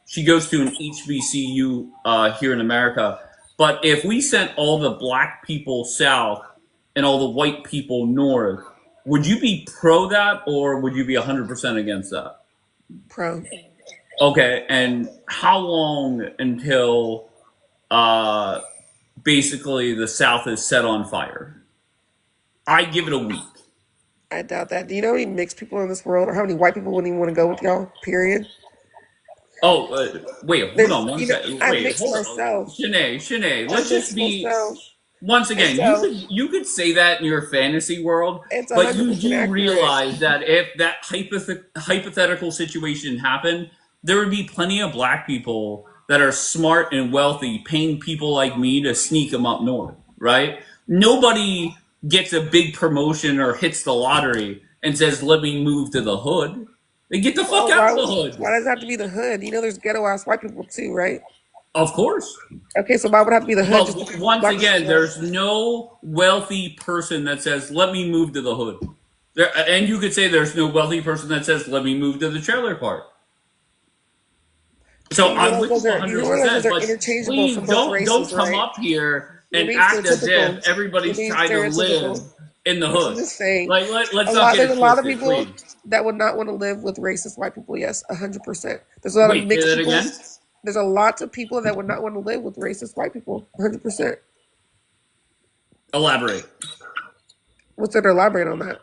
She goes to an HBCU here in America. But if we sent all the black people south and all the white people north, would you be pro that or would you be 100% against that? Pro. Okay, and how long until uh, basically the South is set on fire? I give it a week. I doubt that. Do you know how many mixed people in this world, or how many white people wouldn't even want to go with y'all? Period. Oh, wait, hold There's, on one you know, second. I'm Wait, mixed hold on. myself. Shanae, let's I'm just mixed be myself, once and again. so You could say that in your fantasy world, it's but you 100% do accurate. realize that if that hypothetical situation happened, there would be plenty of black people that are smart and wealthy paying people like me to sneak them up north, right? Nobody gets a big promotion or hits the lottery and says, "Let me move to the hood." They get the fuck Well, out why? of the hood. Why does it have to be the hood? You know, there's ghetto ass white people too, right? Of course. Okay, so why would it have to be the hood But just because once black again, people? there's no wealthy person that says, "Let me move to the hood." And you could say there's no wealthy person that says, "Let me move to the trailer park." So But you I'm realize with you you 100. realize those percent are But interchangeable for please both don't races, come right? up here You're and being act as stereotypical. if You're everybody's being trying to live stereotypical. in the I'm hood. just saying. Like let's not get There's it a lot of twisted, people please. that would not want to live with racist white people. Yes, 100%. There's a lot of Wait, say mixed that people. again. There's a lot of people that would not want to live with racist white people. 100%. Elaborate. What's there to elaborate on that?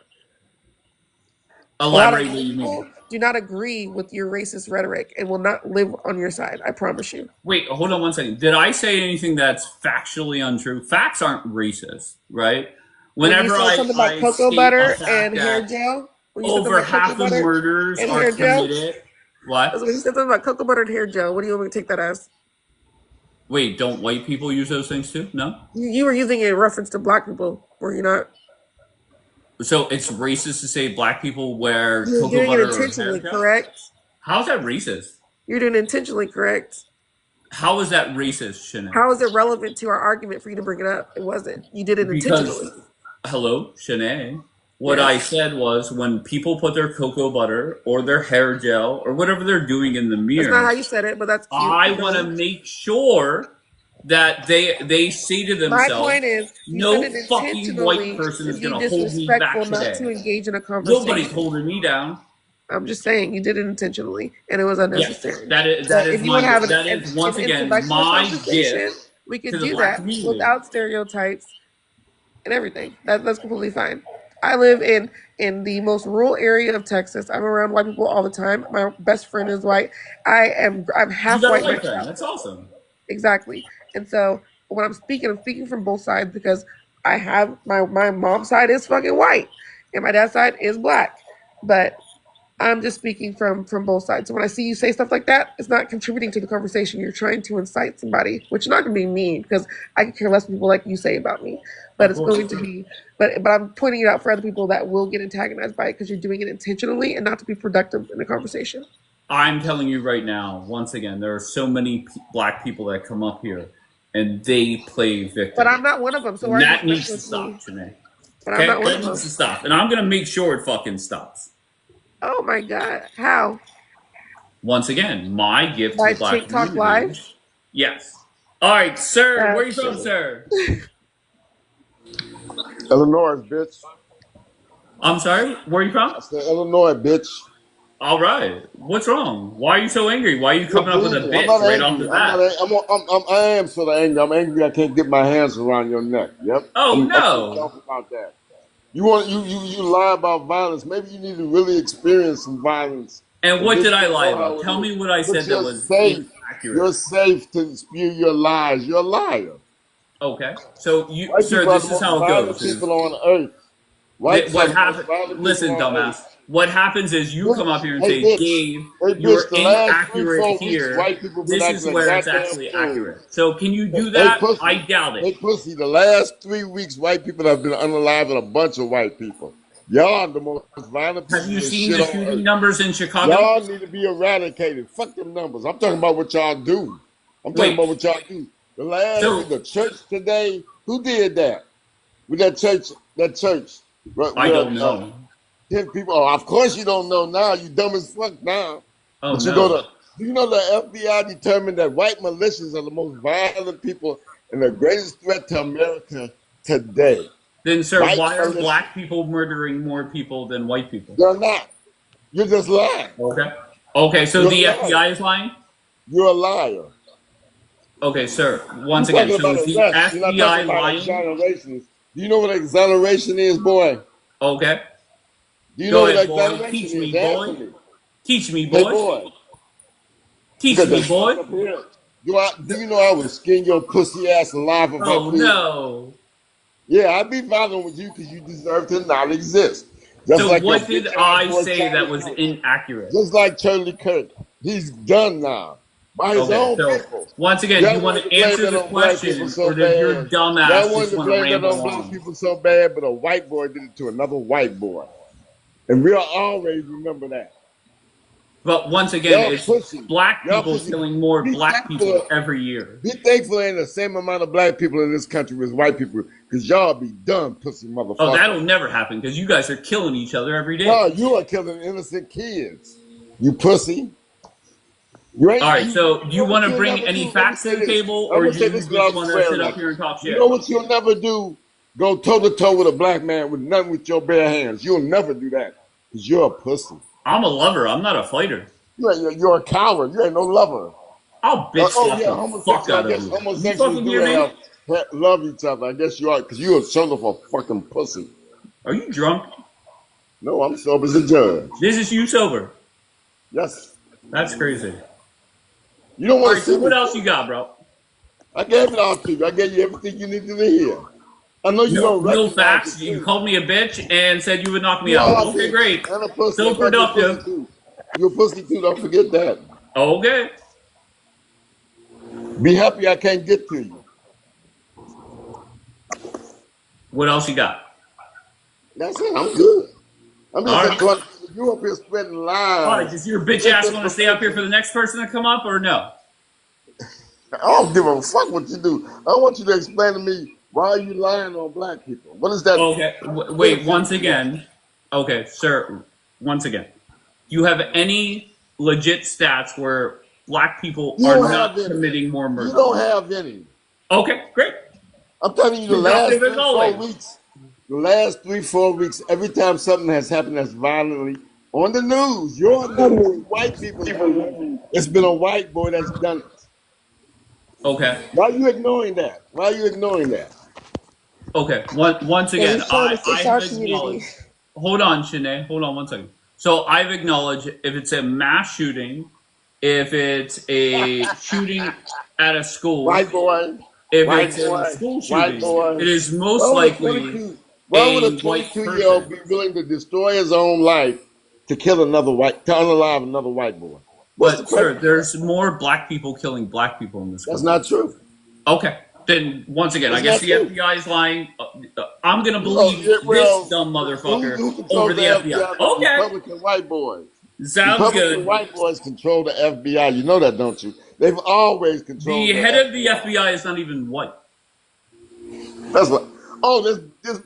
A lot of Elaborate what white you mean. people do not agree with your racist rhetoric and will not live on your side. I promise you. Wait, hold on one second. Did I say anything that's factually untrue? Facts aren't racist, right? When you Whenever said something about I cocoa state a butter fact and hair that gel, When you said something Over about cocoa half the butter murders and are hair gel? committed. What? When you said something about cocoa butter and hair gel, what do you want me to take that as? Wait, don't white people use those things too? No. You were using it in reference to black people, were you not? So it's racist to say black people wear You're cocoa doing it butter or hair intentionally, gel? correct? How's that racist? You're doing it intentionally, correct? How is that racist, Shanae? How is it relevant to our argument for you to bring it up? It wasn't. You did it Because, intentionally. hello, Shanae. What I Yes. said was when people put their cocoa butter or their hair gel or whatever they're doing in the That's not how mirror, you said it, but that's cute. I Keep want to going. make sure that they say to My themselves, point is, you said no it fucking white intentionally person to is be gonna hold me disrespectful, back not to today. engage in a Nobody's conversation. holding me down. I'm just saying you did it intentionally, and it was Yes, unnecessary. that But is if you want my to have that is an once again intellectual my conversation, gift we to could the do black that community. without stereotypes and everything. That's completely fine. I live in the most rural area of Texas. I'm around white people all the time. My best friend is white. I'm You half got a white white friend. myself. That's awesome. Exactly. And so when I'm speaking from both sides because I have my mom's side is fucking white and my dad's side is black. But I'm just speaking from both sides. So when I see you say stuff like that, it's not contributing to the conversation. You're trying to incite somebody, which is not going to be me because I can care less what people like you say about me. But Of it's course. going to be, but I'm pointing it out for other people that will get antagonized by it because you're doing it intentionally and not to be productive in the conversation. I'm telling you right now, once again, there are so many black people that come up here and they play But victim. I'm not one of them. So why And are you that messing needs to with me? stop, Janae. But I'm Okay? not one That of needs them. to stop. And I'm going to make sure it fucking stops. Oh my God. How? Once again, my gift to By the black TikTok community. Live? Yes. All right, sir. Where are you That's from, silly. sir? Illinois, bitch. I'm sorry. Where are you from? I said Illinois, bitch. All right. What's wrong? Why are you so angry? Why are you You're coming up with a bleeding. I'm bitch not right off angry. the bat? I am sort of angry. I'm angry. I can't get my hands around your neck. Yep. Oh I'm pissed no. off about that. You lie about violence. Maybe you need to really experience some violence, And and what then did I you'll lie know about? how it Tell is. me what I But said that you're was safe. inaccurate. You're safe to spew your lies. You're a liar. Okay. So you, White sir, people are the this is most how it violent goes. Is people on earth. that Whites are what the most happened? violent people Listen, on dumbass. earth. What happens is you come up Bitch, here and hey say, bitch, Dave, hey bitch. you're The last three, inaccurate 4 weeks, here. white people been This acting is a where it's goddamn actually fool. accurate. So can you do Hey that? I pussy, doubt it. hey pussy. The last 3 weeks, white people have been unaliving a bunch of white people. Y'all are the most violent Have you pieces of seen shit the on shooting earth. numbers in Chicago? Y'all need to be eradicated. Fuck them numbers. I'm talking about what y'all do. I'm talking Wait. about what y'all do. The last So week, the church today, who did that? With that church, I where don't know. 10 people. Oh, of course you don't know now. You dumb as fuck now. Oh But you go no. to, do you know the FBI determined that white militias are the most violent people and the greatest threat to America today? Then, sir, White why are militias. black people murdering more people than white people? You're not. You're just lying. Okay. Okay, so You're a the liar. FBI is lying? You're a liar. Okay, sir. Once You're again, talking so about is the arrest. You're not talking FBI about lying? exonerations. Do you know what exoneration is, boy? Okay. Do you know Go what ahead, boy. exoneration Teach is? me, Answer boy. me. Teach me, Hey, boy. boy. You Teach got me, that fucked boy. up here. Do you know I would skin your pussy ass alive if I Oh could? no. Yeah, I'd be violent with you because you deserve to not exist. Just So like your what did bitch ass I boy say that Charlie was Kirk. inaccurate? Just like Charlie Kirk. He's done now by his Okay, own so people. once again, do you Y'all want wanted to to blame answer that the on black people question, so or does your bad. Y'all dumbass wanted just to want to blame that ramble on black on? people so bad, but a white boy did it to another white boy. And we'll always remember that. But once again, Y'all it's pussy. black Y'all people pussy. killing more Be black thankful. people every year. Be thankful ain't the same amount of black people in this country as white people, because y'all be dumb, pussy Oh, that'll motherfuckers. never happen because you guys are killing each other every No, day. you are killing innocent kids. You pussy. You All ain't right, you so do you know want what to you'll bring never any do? Let me facts to say the this. table, I'm or gonna do say you this just without want to sit swearing up at here you. and talk You know shit? what you'll never do? Go toe to toe with a black man with nothing with your bare hands. You'll never do that. Because you're a pussy. I'm a lover. I'm not a fighter. You're a coward. You ain't no lover. I'll bitch Oh slap yeah, the fuck homosexual. I out of guess you. You homosexuals fucking do hear me? love each other. I guess you are, because you're a son of a fucking pussy. Are you drunk? No, I'm sober as a judge. This is you sober. Yes. That's crazy. You don't All want to right, so see what me. else you got, bro? I gave it all to you. I gave you everything you needed to hear. I know you No, don't no recognize facts. it You too. called me a bitch and said you would knock me You out. are a Okay, bitch great. and a pussy. So In fact, you're a pussy productive. too. You're a pussy too. Don't forget that. Okay. Be happy I can't get to you. What else you got? That's it. I'm good. I'm just All right. enjoying you up here spreading All right. lies, Does your bitch ass want to stay up here for misinformation. the next person to come up or no? I don't give a fuck what you do. I want you to explain to me why are you lying on black people? What is that Okay. Wait. benefit Once to us? again. Okay, sir. Once again. Do you have any legit stats where black people You are don't have not any. committing more You murder? don't have any. Okay, great. I'm telling you, Productive as always. the last 3, 4 weeks, every time something has happened that's violently on the news, your news, white people's news, it's been a white boy that's done it. Okay. Why are you ignoring that? Why are you ignoring that? Okay. Once Because again, it's showing I it's have our community. acknowledged. Hold on, Shanae. Hold on 1 second. So I've acknowledged if it's a mass shooting, if it's a shooting at a school, White boy, if white it's a boy, school white shooting, boy. it is most Why would a likely 22 why would a a white 22-year-old person. be willing to destroy his own life to kill another to unalive another white boy? What's the But sir, purpose of that? there's more black people killing black people in this That's country. not true. Okay. Then once again, I That's guess not the true. FBI is lying. I'm gonna Well, believe yeah, this well, dumb who, motherfucker who over controls the the FBI. FBI? The Okay. Republican white boys. Sounds Republican good. white boys control the FBI. You know that, don't you? They've always The controlled the head of the FBI. FBI is not even white. That's what. Oh, this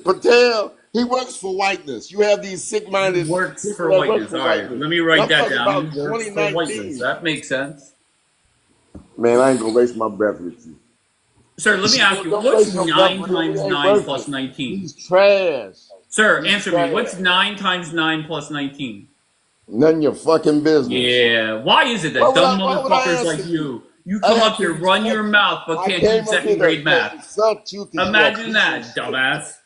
Patel. He works for whiteness. You have these He sick-minded works people for that work whiteness. for All right, whiteness. let me And write I'm that talking down. He about works for whiteness. 2019. That makes sense. Man, I ain't gonna waste my breath with you. Sir, let me ask you, Don't what's waste your breath 9 with him. He times ain't 9 worth plus it. 19? He's trash. Sir, He's answer me. trash. What's 9 times 9 plus 19? None of your fucking business. Yeah. Why is it that dumb Why would I motherfuckers answer like you? you I come have up to here, run your respect you. mouth, but I can't do came up here second grade to math? insult you because you're a Imagine piece of that, shit. dumbass.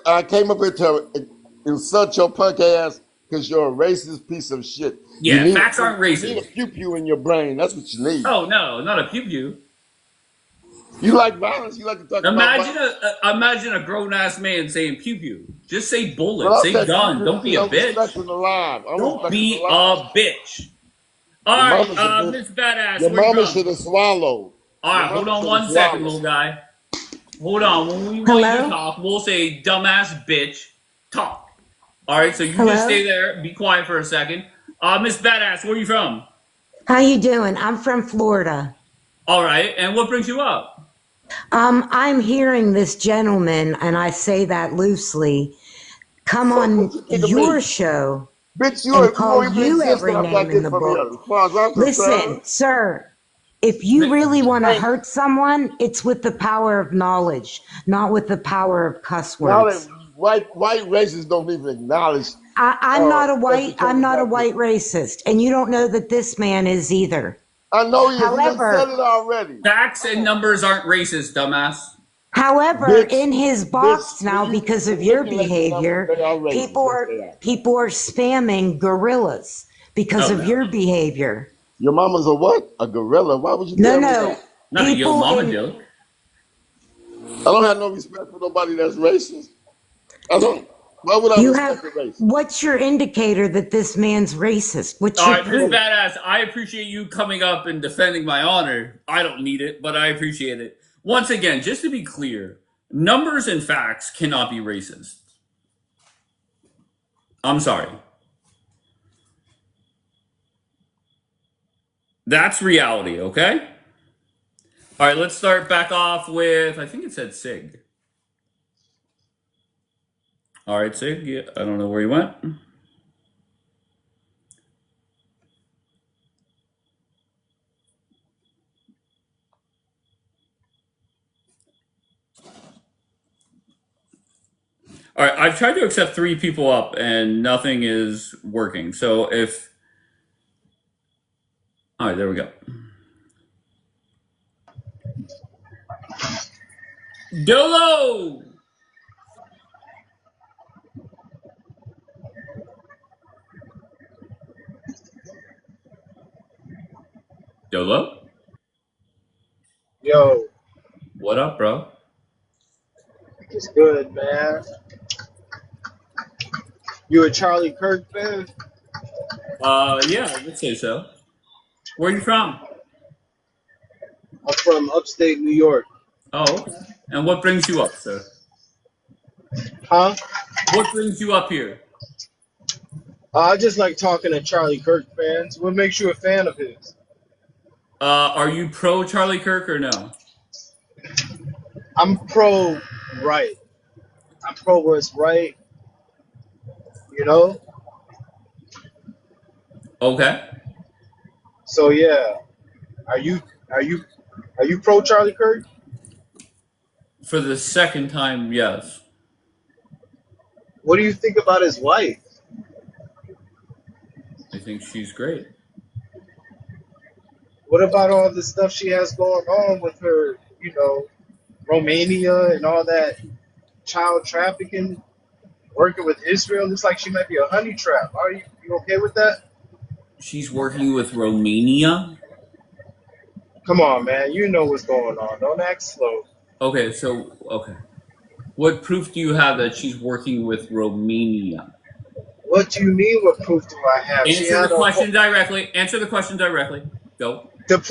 I came up here to insult your punk ass because you're a racist piece of shit. Yeah, facts aren't You need a racist. pew pew in your brain. That's what you need. Oh no, not a pew pew. You like violence. You like to talk about Imagine violence. imagine a grown ass man saying pew pew. Just say Well, bullet. I'll Say take pew gun. pew Don't be because a I'm bitch. respecting the live. I'm Don't respecting the be live. a bitch. All Your right, mama should have. Miss Badass, Your where you mama from? should have swallowed. All Your right, hold mama on should have 1 second, swallowed. little guy. Hold on. When we want you to Hello? talk, we'll say dumbass bitch talk. All right, so you just Hello? stay there, be quiet for a second. Miss Badass, where you from? How you doing? I'm from Florida. All right, and what brings you up? I'm hearing this gentleman, and I say that loosely, come Fuck on what you think of your me. show Bitch, and you call don't even you exist every after I name in get the from here. book. As far as I'm Listen, concerned, sir, if you really want to hey, hurt someone, it's with the power of knowledge, not with the power of cuss now that words. white racists don't even acknowledge I'm educated not a black white people. racist, and you don't know that this man is either. I know he is. He done said However, it already. Facts and numbers aren't racist, dumbass. However, Bitch, in his bitch, box when now, you because of your manipulate the numbers, behavior, they are racist. Yes, they are. people are spamming gorillas because Oh of no, your behavior. Your mama's a what? A gorilla? Why would you No, tell me no, that? not a yo people mama in joke. I don't have no respect for nobody that's racist. I don't. Why would I you have. respect a racist? What's your indicator that this man's racist? What's All your right, Miss proof? Badass, I appreciate you coming up and defending my honor. I don't need it, but I appreciate it. Once again, just to be clear, numbers and facts cannot be racist. I'm sorry. That's reality, okay? All right, let's start back off with, I think it said Sig. All right, Sig, yeah, I don't know where you went. All right, I've tried to accept 3 people up and nothing is working. So if, all right, there we go. Dolo! Dolo? Yo, What up, bro? It's good, man. You a Charlie Kirk fan? Yeah, I would say so. Where are you from? I'm from upstate New York. Oh, okay. And what brings you up, sir? Huh? What brings you up here? I just like talking to Charlie Kirk fans. What makes you a fan of his? Are you pro Charlie Kirk or no? I'm pro right. I'm pro where it's right, you know? Okay. So yeah. Are you are you are you pro Charlie Kirk? For the second time, yes. What do you think about his wife? I think she's great. What about all the stuff she has going on with her, Romania and all that child trafficking, working with Israel? Looks like she might be a honey trap. Are you okay with that? She's working with Romania? Come on, man. You know what's going on. Don't act slow. Okay. What proof do you have that she's working with Romania? What do you mean? What proof do I have? She Answer the had a whole. question directly. Answer the question directly. Go. Do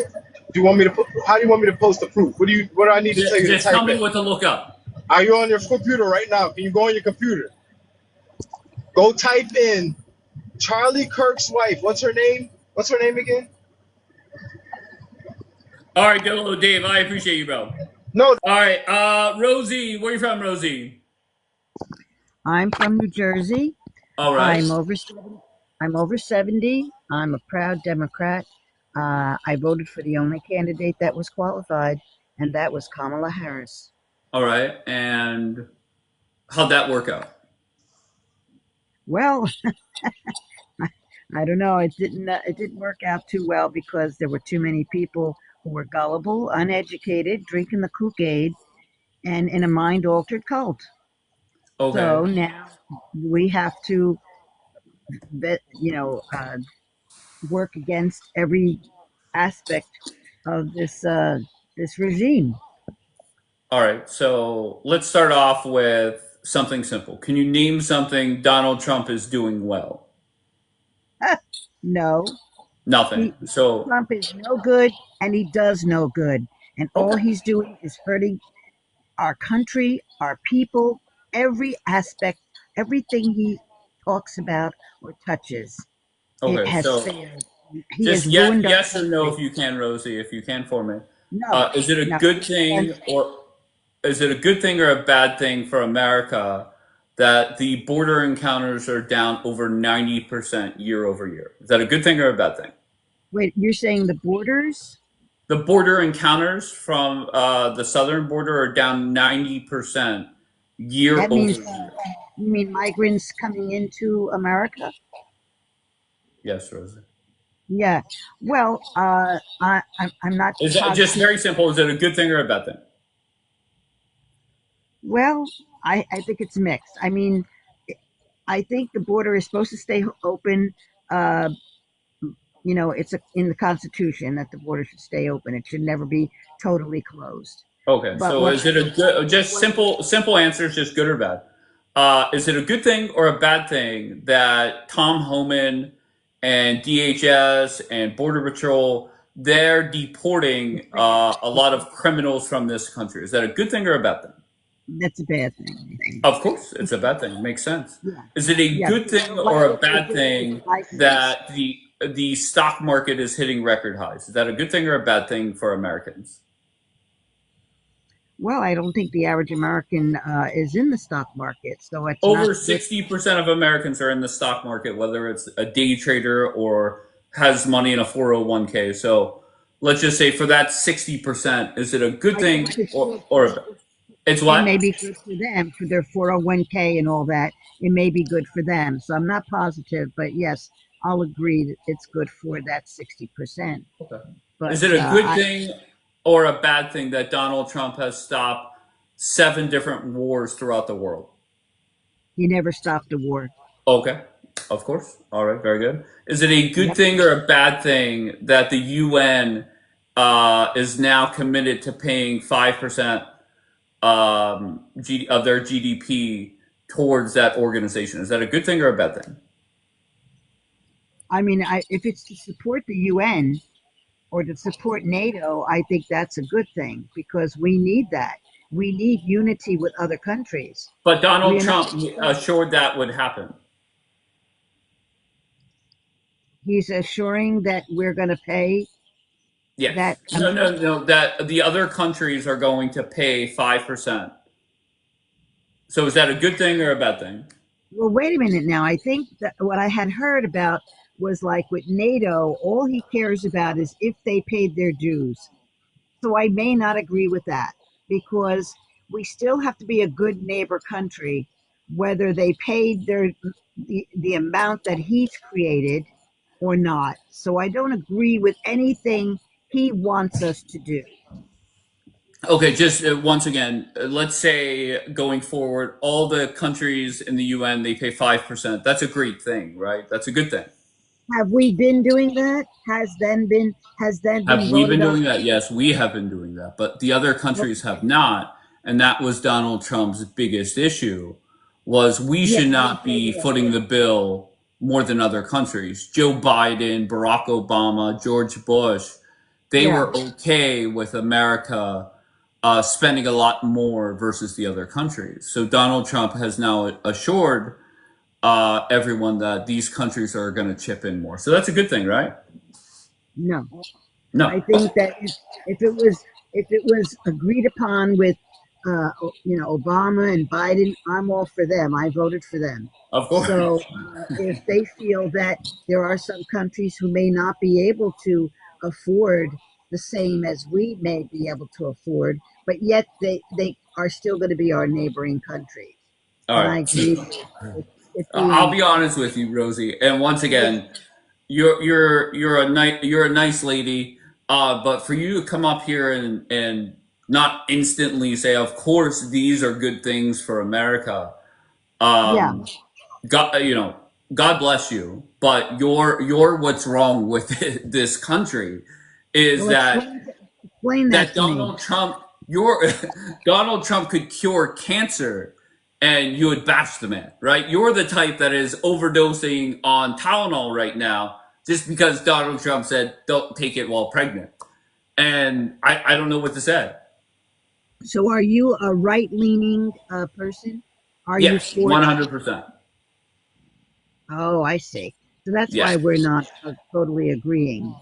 you want me to put? How do you want me to post the proof? What do I need to tell you to Just tell type me in? what to look up. Are you on your computer right now? Can you go on your computer? Go type in Charlie Kirk's wife. What's her name? What's her name again? All right, go, Dave. I appreciate you, bro. No. All right, Rosie. Where you from, Rosie? I'm from New Jersey. All right. I'm over 70. I'm a proud Democrat. I voted for the only candidate that was qualified, and that was Kamala Harris. All right. And how'd that work out? Well, I don't know. It didn't work out too well because there were too many people who were gullible, uneducated, drinking the Kool-Aid, and in a mind-altered cult. Okay. So now we have to, work against every aspect of this regime. All right. So let's start off with something simple. Can you name something Donald Trump is doing well? No, Nothing. he So, Trump is no good, and he does no good, and all okay. he's doing is hurting our country, our people, every aspect, everything he talks about or touches. It Okay. has So failed. He just has ruined our yes or no if country. you can, Rosie, if you can for me. No, Is it a no. good thing or is it a good thing or a bad thing for America that the border encounters are down over 90% year over year? Is that a good thing or a bad thing? Wait, you're saying the borders? The border encounters from the southern border are down 90% year That over means year. you mean migrants coming into America? Yes, Rosie. Yeah. Well, I'm not Is that just positive. very simple? Is it a good thing or a bad thing? Well, I think it's mixed. I mean, I think the border is supposed to stay open. Uh, in the Constitution that the border should stay open. It should never be totally closed. Okay, But so is it a good, just what simple answers, just good or bad? Is it a good thing or a bad thing that Tom Homan and DHS and Border Patrol they're deporting a lot of criminals from this country? Is that a good thing or a bad thing? that's a bad thing, I think. Of course, it's a bad thing. It makes sense. Yeah, Is it a yeah. good Because thing or a bad thing that the stock market is hitting record highs? Is that a good thing or a bad thing for Americans? Well, I don't think the average American is in the stock market, so it's not Over good. 60% of Americans are in the stock market, whether it's a day trader or has money in a 401k. So let's just say for that 60%, is it a good I thing guess or it's it may what? be good for them for their 401k and all that. It may be good for them. So I'm not positive, but yes, I'll agree that it's good for that 60%. Okay. But Is it a good thing or a bad thing that Donald Trump has stopped 7 different wars throughout the world? he never stopped a war. Okay, of course. All right, very good. Is it a good Yep. thing or a bad thing that the UN is now committed to paying 5% of their GDP towards that organization. Is that a good thing or a bad thing? I mean, if it's to support the UN or to support NATO, I think that's a good thing because we need that. We need unity with other countries. But We Donald are not. Trump assured that would happen. He's assuring that we're going to pay that Yes. No, amount. no, no. That the other countries are going to pay 5%. So is that a good thing or a bad thing? Well, wait a minute now. I think that what I had heard about was like with NATO, all he cares about is if they paid their dues. So I may not agree with that because we still have to be a good neighbor country, whether they paid the amount that he's created or not. So I don't agree with anything he wants us to do. Okay, just once again, let's say going forward, all the countries in the UN they pay 5%. That's a great thing, right? That's a good thing. Have we been doing that? Has that been Have we been voted on? doing that? Yes, we have been doing that, but the other countries have not, and that was Donald Trump's biggest issue. Was we Yes, should I would not say be yes. footing the bill more than other countries. Joe Biden, Barack Obama, George Bush, they Yeah. were okay with America spending a lot more versus the other countries. So Donald Trump has now assured everyone that these countries are going to chip in more. So that's a good thing, right? No. I No, think that if it was agreed upon with Obama and Biden, I'm all for them. I voted for them. of course. So if they feel that there are some countries who may not be able to afford the same as we may be able to afford, but yet they are still going to be our neighboring countries, All then I right. agree with it I'll being be honest with you, Rosie. And once yeah, again, you're a nice lady. But for you to come up here and not instantly say, of course, these are good things for America. yeah. Um, God, God bless you. But you're what's wrong with this country is Well, that explain that that to me. Donald Trump, your Donald Trump could cure cancer, and you would bash the man, right? You're the type that is overdosing on Tylenol right now just because Donald Trump said don't take it while pregnant, and I don't know what to say. So, are you a right leaning person? Are you Yes, for? 100%. Oh, I see. So that's why Yes. we're not totally agreeing.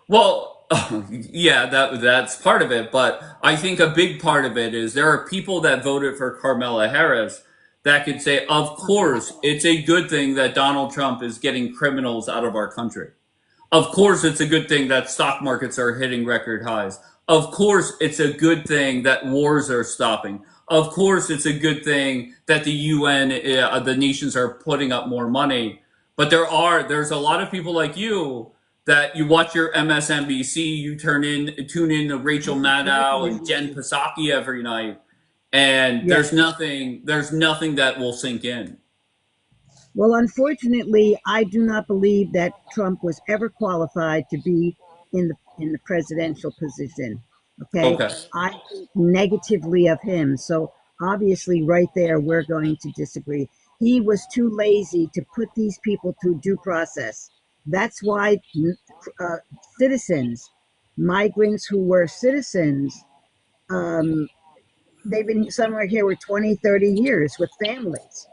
Well, yeah, that's part of it, but I think a big part of it is there are people that voted for Carmela Harris that could say, of course, it's a good thing that Donald Trump is getting criminals out of our country. Of course, it's a good thing that stock markets are hitting record highs. Of course, it's a good thing that wars are stopping. Of course, it's a good thing that the UN, the nations are putting up more money. But there's a lot of people like you that you watch your MSNBC, you tune in to Rachel Maddow and Jen Psaki every night, and Yeah. there's nothing that will sink in. Well, unfortunately, I do not believe that Trump was ever qualified to be in the presidential position. Okay, Okay. I think negatively of him. So obviously, right there, we're going to disagree. He was too lazy to put these people through due process. That's why uh, citizens, migrants who were citizens, um, they've been somewhere here with 20, 30 years with families.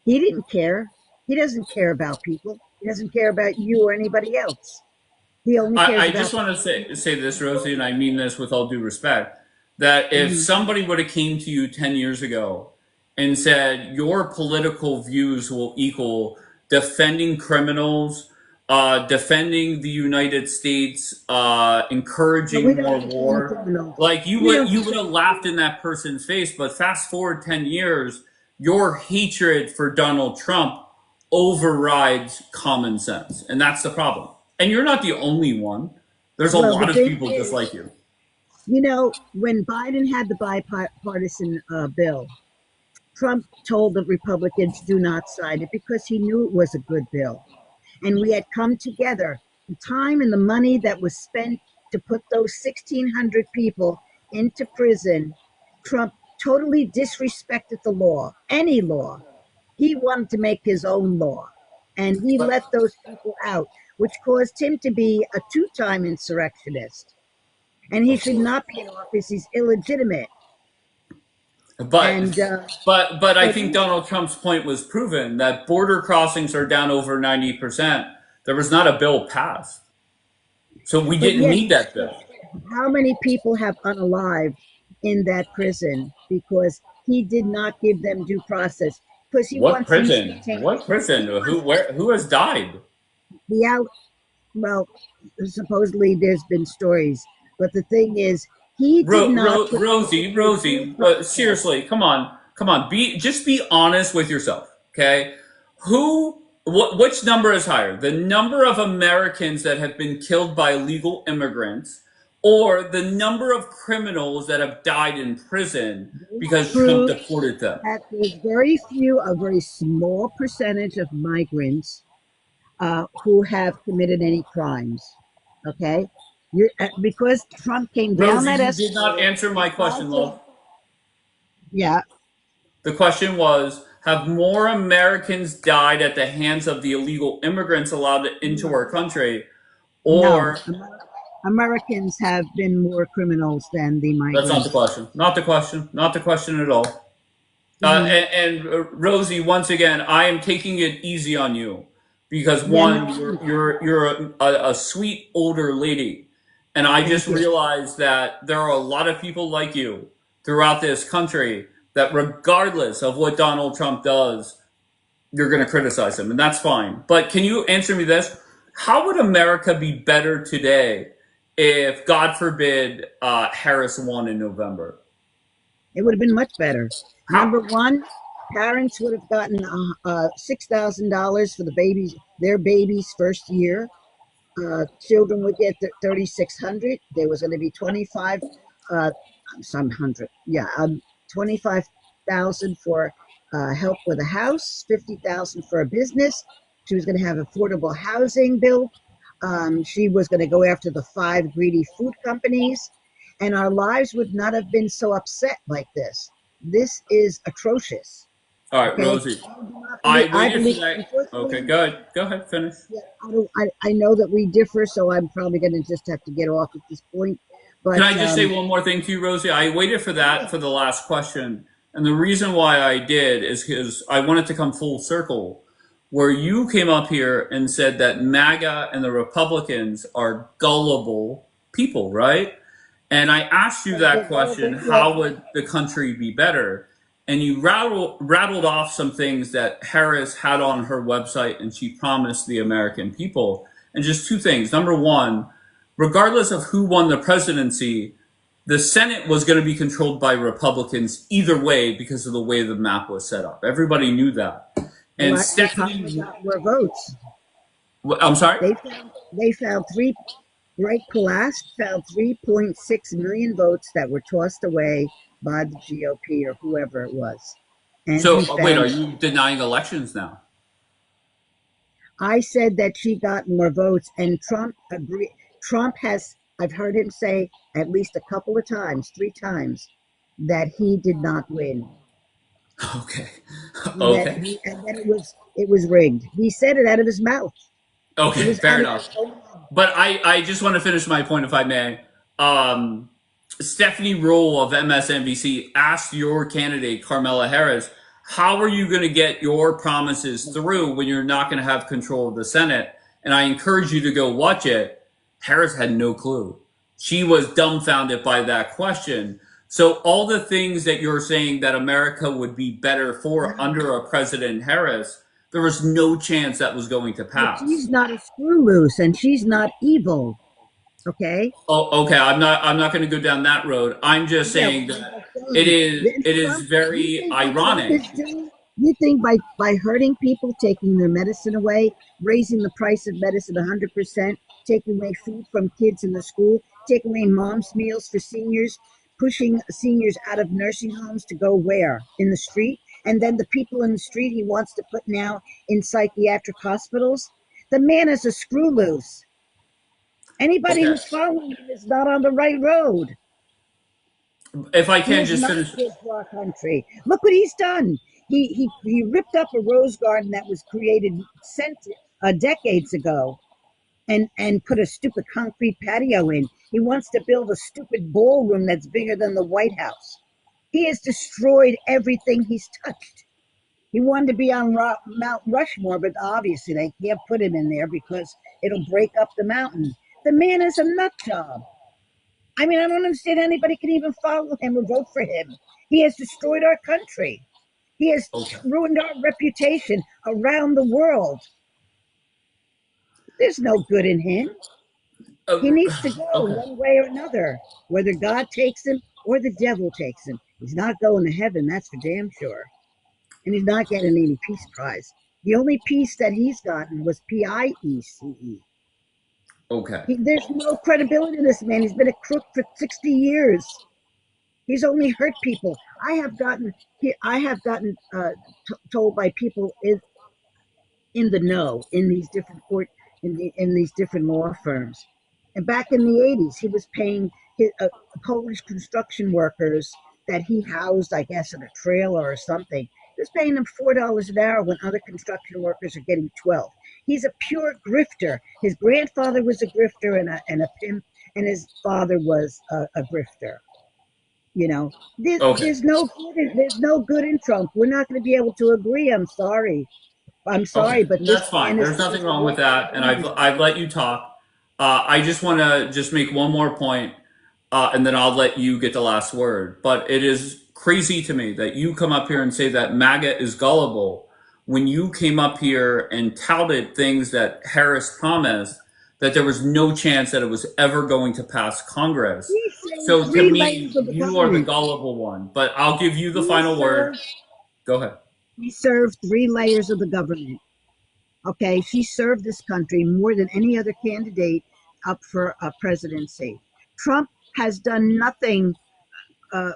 He didn't care. He doesn't care about people. He doesn't care about you or anybody else. He only cares I about. just want to say this, Rosie, and I mean this with all due respect, that if Mhm. somebody would have came to you 10 years ago and said your political views will equal defending criminals, defending the United States, But we encouraging don't more defend war, criminals. like We don't you would defend. have laughed in that person's face. But fast forward 10 years, your hatred for Donald Trump overrides common sense, and that's the problem. And you're not the only one. There's a Well, the lot of thing people just is, like you. when Biden had the bipartisan bill, Trump told the Republicans do not sign it because he knew it was a good bill. And we had come together. The time and the money that was spent to put those 1,600 people into prison, Trump totally disrespected the law, any law. He wanted to make his own law, and he But let those people out, which caused him to be a two-time insurrectionist. And he of should course. not be in office. He's illegitimate. But And but I so think these, Donald Trump's point was proven that border crossings are down over 90%. There was not a bill passed. So we but didn't yes, need that bill. how many people have unalived in that prison because he did not give them due process because he What wants these prison? detainees. What prison? He wants Who has died? the out. Well, supposedly there's been stories, but the thing is, he did not put them through due Rosie, process. seriously, come on, be honest with yourself, okay? Which number is higher? The number of Americans that have been killed by illegal immigrants, or the number of criminals that have died in prison They because Trump proved deported them? that there's very few, a very small percentage of migrants who have committed any crimes. Okay, because Trump came down Rosie, that you did not escalator answer and my tried question, to, love. yeah, The question was, have more Americans died at the hands of the illegal immigrants allowed into our no, country, no. or Americans have been more criminals than the that's not the migrants. question. Not the question. Not the question at all. Hmm. Rosie, once again, I am taking it easy on you because Yeah, one, no, you're a sweet older lady, and I thank just you. realized that there are a lot of people like you throughout this country that, regardless of what Donald Trump does, you're going to criticize him, and that's fine. But can you answer me this? How would America be better today if, God forbid, Harris won in November? It would have been much better. How? Number one, parents would have gotten $6,000 for the babies, their baby's first year. Children would get 3,600. There was going to be 25, uh, some hundred, yeah, 25,000 for help with a house, 50,000 for a business. She was going to have affordable housing built. She was going to go after the five greedy food companies, and our lives would not have been so upset like this. This is atrocious. All right, Okay, Rosie. I do not believe. I I waited for believe, that. Okay, unfortunately, good. Go ahead, finish. yeah, I don't. I know that we differ, so I'm probably going to just have to get off at this point. Can But I just say one more thing to you, Rosie? I waited for that yeah, for the last question. And the reason why I did is because I wanted to come full circle, where you came up here and said that MAGA and the Republicans are gullible people, right? And I asked you that they're question, gullible. Yeah, how would the country be better? And you rattled off some things that Harris had on her website and she promised the American people. And just two things. Number one, regardless of who won the presidency, the Senate was going to be controlled by Republicans either way because of the way the map was set up. Everybody knew that. well, And actually, Kamala Stephanie, got more votes. I'm sorry? They found three. Right, collapsed found 3.6 million votes that were tossed away by the GOP or whoever it was, and So, he wait, are found. you denying elections now? I said that she got more votes, and Trump agreed. Trump has. I've heard him say at least a couple of times, three times, that he did not win, Okay. and that Okay. he and that it was rigged. He said it out of his mouth. It Okay, was fair out of his enough. own mouth. But I just want to finish my point, if I may. Um, Stephanie Roll of MSNBC asked your candidate, Carmela Harris, how are you going to get your promises through when you're not going to have control of the Senate? And I encourage you to go watch it. Harris had no clue. She was dumbfounded by that question. So all the things that you're saying that America would be better for under a President Harris, there was no chance that was going to But pass. she's not a screw loose, and she's not evil. Okay. Oh, okay. I'm not going to go down that road. I'm just Yeah, well, saying I'm that just saying. Then it is Trump, you very think what Trump ironic. is doing? You think by hurting people, taking their medicine away, raising the price of medicine 100%, taking away food from kids in the school, taking away mom's meals for seniors, pushing seniors out of nursing homes to go where? In the street? And then the people in the street he wants to put now in psychiatric hospitals? The man is a screw loose. Anybody Okay. who's following him is not on the right road. If I He can is just not finish. good for our country. Look what he's done. He ripped up a rose garden that was created decades ago and put a stupid concrete patio in. He wants to build a stupid ballroom that's bigger than the White House. He has destroyed everything he's touched. He wanted to be on Mount Rushmore, but obviously they can't put him in there because it'll break up the mountain. The man is a nut job. I mean, I don't understand how anybody can even follow him or vote for him. He has destroyed our country. He has Okay. ruined our reputation around the world. There's no good in him. He needs to go Okay. one way or another, whether God takes him or the devil takes him. He's not going to heaven, that's for damn sure. And he's not getting any peace prize. The only peace that he's gotten was PIECE. Okay. There's no credibility to this man. He's been a crook for 60 years. He's only hurt people. I have gotten told by people in the know in these different in these different law firms. And back in the 80s, he was paying Polish construction workers that he housed, I guess, in a trailer or something. He was paying them $4 an hour when other construction workers are getting 12. He's a pure grifter. His grandfather was a grifter and a pimp, and his father was a grifter. You know, Okay. there's no good in Trump. We're not going to be able to agree. I'm sorry. I'm Okay, sorry, but this that's fine. man There's nothing is wrong with walking a that, and demon. I've let you talk. I just want to just make one more point, and then I'll let you get the last word. But it is crazy to me that you come up here and say that MAGA is gullible when you came up here and touted things that Harris promised that there was no chance that it was ever going to pass Congress. He served So to three me, layers of the you are the government. gullible one. But I'll give you the He final word. served. Go ahead. He served three layers of the government. Okay, she served this country more than any other candidate up for a presidency. Trump has done nothing uh,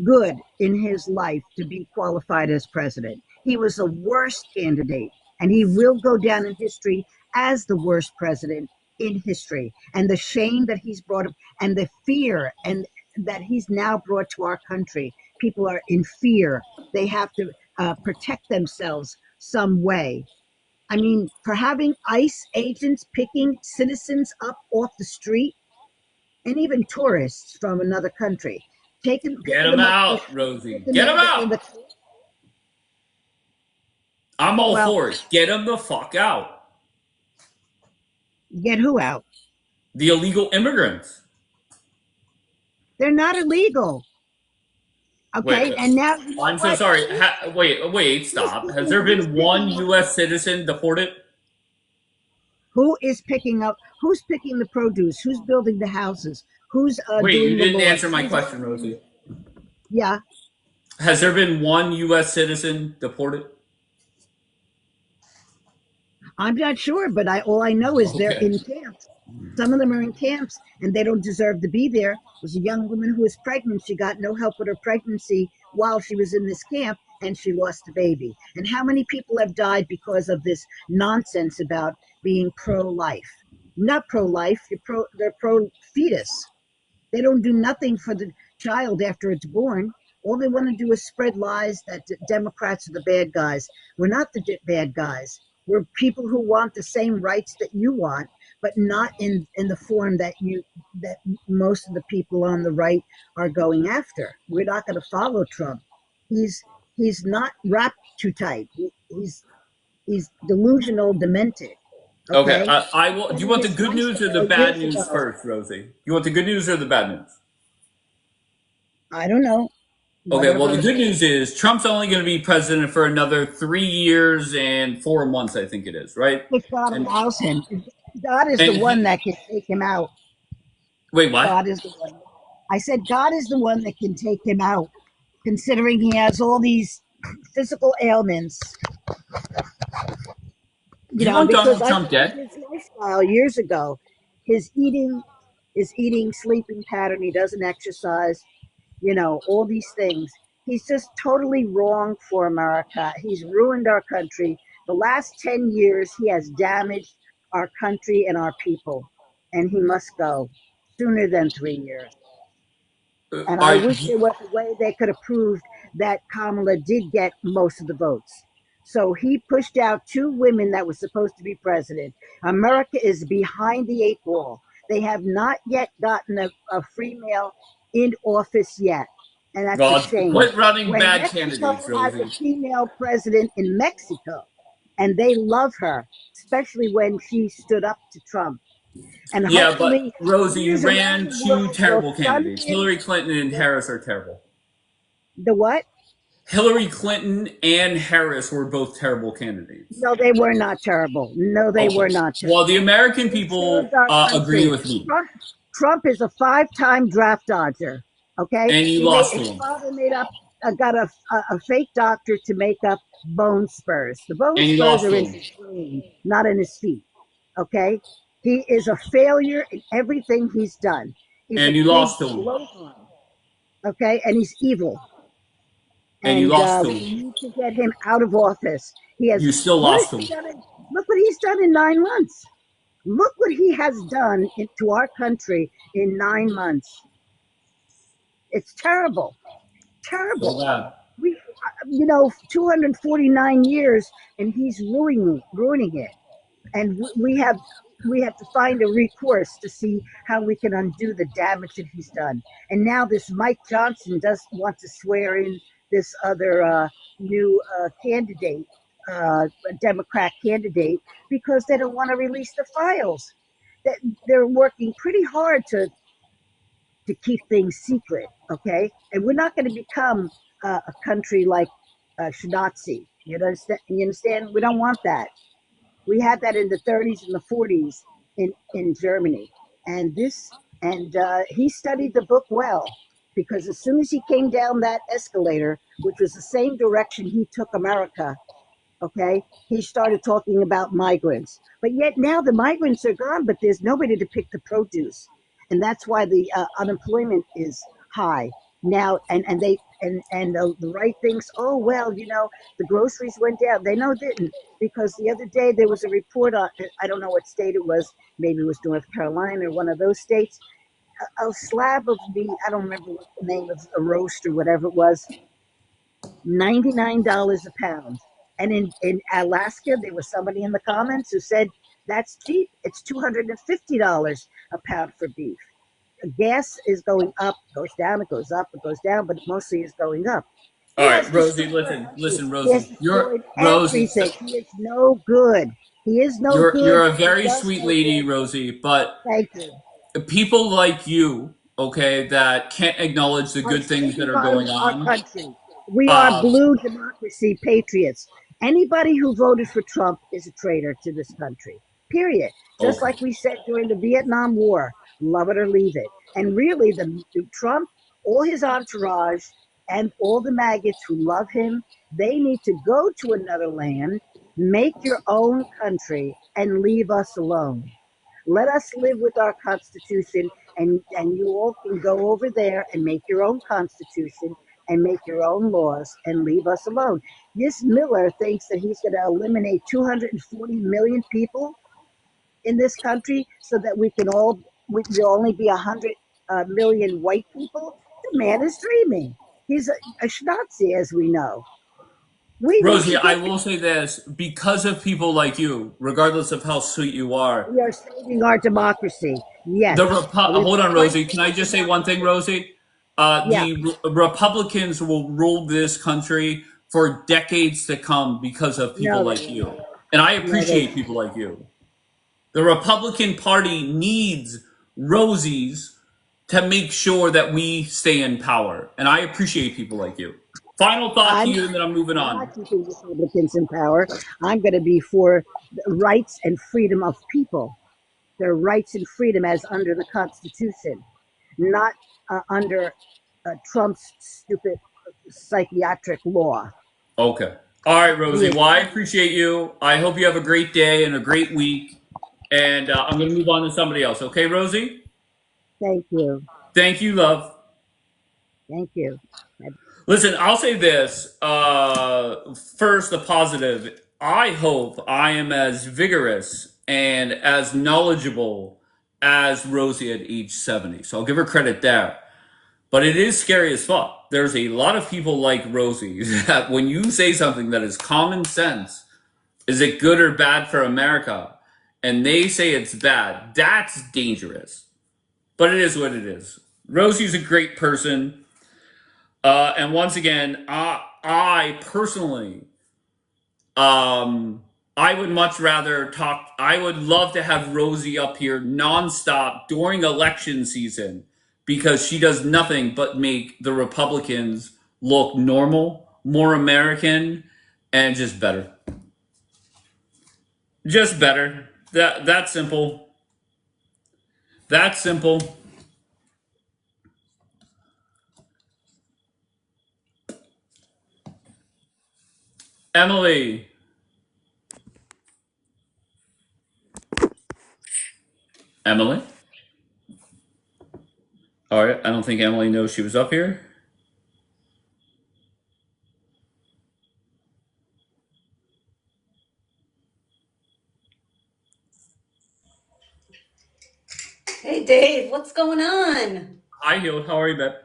good in his life to be qualified as president. He was the worst candidate, and he will go down in history as the worst president in history. And the shame that he's brought up, and the fear, and that he's now brought to our country. People are in fear. They have to protect themselves some way. I mean, for having ICE agents picking citizens up off the street and even tourists from another country, Get picking him them up in the out, street, Rosie. putting Get them him in out. the I'm all well, for it. Get him the fuck out. get who out? The illegal immigrants. They're not illegal. Wait, Okay, and now you know I'm so what? sorry. Wait, stop. Has there Who's been one picking up? U.S. citizen deported? Who is picking up? Who's picking the produce? Who's building the houses? Who's Wait, you doing the didn't laws? answer my Who's question, ordering? Rosie. Yeah, Has there been one U.S. citizen deported? I'm not sure, but I all I know is they're Okay. in camps. Some of them are in camps and they don't deserve to be there. There's a young woman who was pregnant. She got no help with her pregnancy while she was in this camp and she lost a baby. And how many people have died because of this nonsense about being pro life? Not pro life, they're pro fetus. They don't do nothing for the child after it's born. All they want to do is spread lies that Democrats are the bad guys. We're not the bad guys. We're people who want the same rights that you want, but not in the form that most of the people on the right are going after. We're not going to follow Trump. He's he's not wrapped too tight. He's delusional, demented. Okay. Okay, I will. Do you said in want the his good news or the lifestyle bad years news ago. first, Rosie? You want the good news or the bad news? I don't know. Okay. Well, the Whatever. good news is Trump's only going to be president for another 3 years and 4 months, I think it is, right? If God And allows him. God is the and one he. that can take him out. Wait, what? God is the one. I said God is the one that can take him out, considering he has all these physical ailments. Do You you know, want because Donald I Trump studied dead? his lifestyle years ago. His eating, sleeping pattern. He doesn't exercise. You know, all these things. He's just totally wrong for America. He's ruined our country. The last 10 years, he has damaged our country and our people, and he must go sooner than 3 years. And I I wish there was a way they could have proved that Kamala did get most of the votes. So he pushed out two women that were supposed to be president. America is behind the eight ball. They have not yet gotten a female in office yet. And that's a God, shame. quit running When bad Mexico candidates, has a Rosie. female president in Mexico, and they love her, especially when she stood up to Trump. And Yeah, but hopefully, Rosie, you leaders around ran the two world will terrible fund candidates. him. Hillary Clinton and Harris are terrible. The what? Hillary Clinton and Harris were both terrible candidates. No, they were not terrible. No, they Okay. were not Well, the terrible. American They people served our agree country. with me, Trump is a five-time draft dodger. Okay, and you he made lost to his them, father made up got a fake doctor to make up bone spurs. The bone and you spurs lost are to in them, his brain, not in his feet. Okay, he is a failure in everything he's done. He's a and you big lost to them, blowhard. Okay, and he's evil. and you And lost to we them. need to get him out of office. He has You still what lost has to he them, done? Look what he's done in 9 months. Look what he has done to our country in 9 months. It's terrible, so terrible. bad. 249 years, and he's ruining it. And we have to find a recourse to see how we can undo the damage that he's done. And now this Mike Johnson does want to swear in this other new candidate, Democrat candidate, because they don't want to release the files. That they're working pretty hard to keep things secret. Okay, and we're not going to become a country like Shinazi. You understand? We don't want that. We had that in the 30s and the 40s in Germany, and he studied the book well, because as soon as he came down that escalator, which was the same direction he took America, okay, he started talking about migrants. But yet now the migrants are gone, but there's nobody to pick the produce, and that's why the unemployment is high now. And the right thinks, oh well, the groceries went down. They know didn't, because the other day there was a report on, I don't know what state it was, maybe it was North Carolina or one of those states. A slab of meat, I don't remember what the name of a roast or whatever it was, $99 a pound. And in Alaska, there was somebody in the comments who said that's cheap. It's $250 a pound for beef. Gas is going up, goes down, it goes up, it goes down, but it mostly is going up. All He has right, Rosie, destroyed our listen, country. listen, He has Rosie. destroyed Rosie. everything. He is no good. He is no You're good. a He very does sweet no lady, good. Rosie, but Thank you. people like you, okay, that can't acknowledge the Are good things that saving are going our on. country. We are Uh, blue democracy patriots. Anybody who voted for Trump is a traitor to this country. Period. Just okay. like we said during the Vietnam War, love it or leave it. And really, the Trump, all his entourage, and all the maggots who love him, they need to go to another land, make your own country, and leave us alone. Let us live with our constitution, and you all can go over there and make your own constitution and make your own laws and leave us alone. This Miller thinks that he's going to eliminate 240 million people in this country so that there'll only be 100 million white people. The man is dreaming. He's a schnazi, as we know. We need Rosie, to I get. will say this because of people like you, regardless of how sweet you are, We are saving our democracy. Yes. We hold must on, fight Rosie. for Can I our just say one thing, democracy. Rosie? Yeah. The Republicans will rule this country for decades to come because of people No, they like won't. you. And I No, they appreciate won't. people like you. The Republican Party needs Rosies to make sure that we stay in power. And I appreciate people like you. Final thought to I'm you, not. and then I'm moving I'm on. not keeping Republicans in power. I'm going to be for the rights and freedom of people. Their rights and freedom as under the Constitution, not under Trump's stupid psychiatric law. Okay. All right, Rosie. The Well, I appreciate you. I hope you have a great day and a great week. And I'm going to move on to somebody else. Okay, Rosie? Thank you. Thank you, love. Thank you. Listen, I'll say this. First, the positive. I hope I am as vigorous and as knowledgeable as Rosie at age 70. So I'll give her credit there. But it is scary as fuck. There's a lot of people like Rosie that when you say something that is common sense, is it good or bad for America? And they say it's bad. That's dangerous. But it is what it is. Rosie's a great person. And once again, I personally, I would much rather talk. I would love to have Rosie up here nonstop during election season because she does nothing but make the Republicans look normal, more American, and just better. Just better. That's simple. That's simple. Emily. Emily? All right. I don't think Emily knows she was up here. Hey Dave, what's going on? Hi, Healed. How are you, Beth?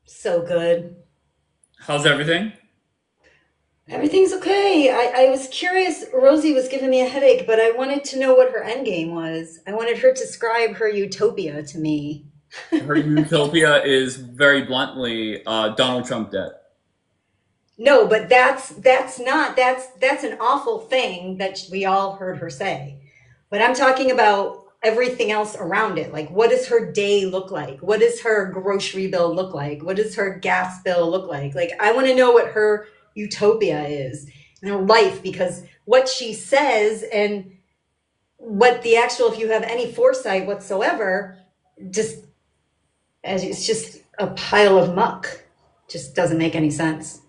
So good. How's everything? Everything's okay. I was curious. Rosie was giving me a headache, but I wanted to know what her end game was. I wanted her to describe her utopia to me. Her utopia is very bluntly Donald Trump dead. No, but that's an awful thing that we all heard her say. But I'm talking about everything else around it. Like, what does her day look like? What does her grocery bill look like? What does her gas bill look like? Like, I want to know what her utopia is in her life, because what she says and what the actual, if you have any foresight whatsoever, just as it's just a pile of muck. Just doesn't make any sense.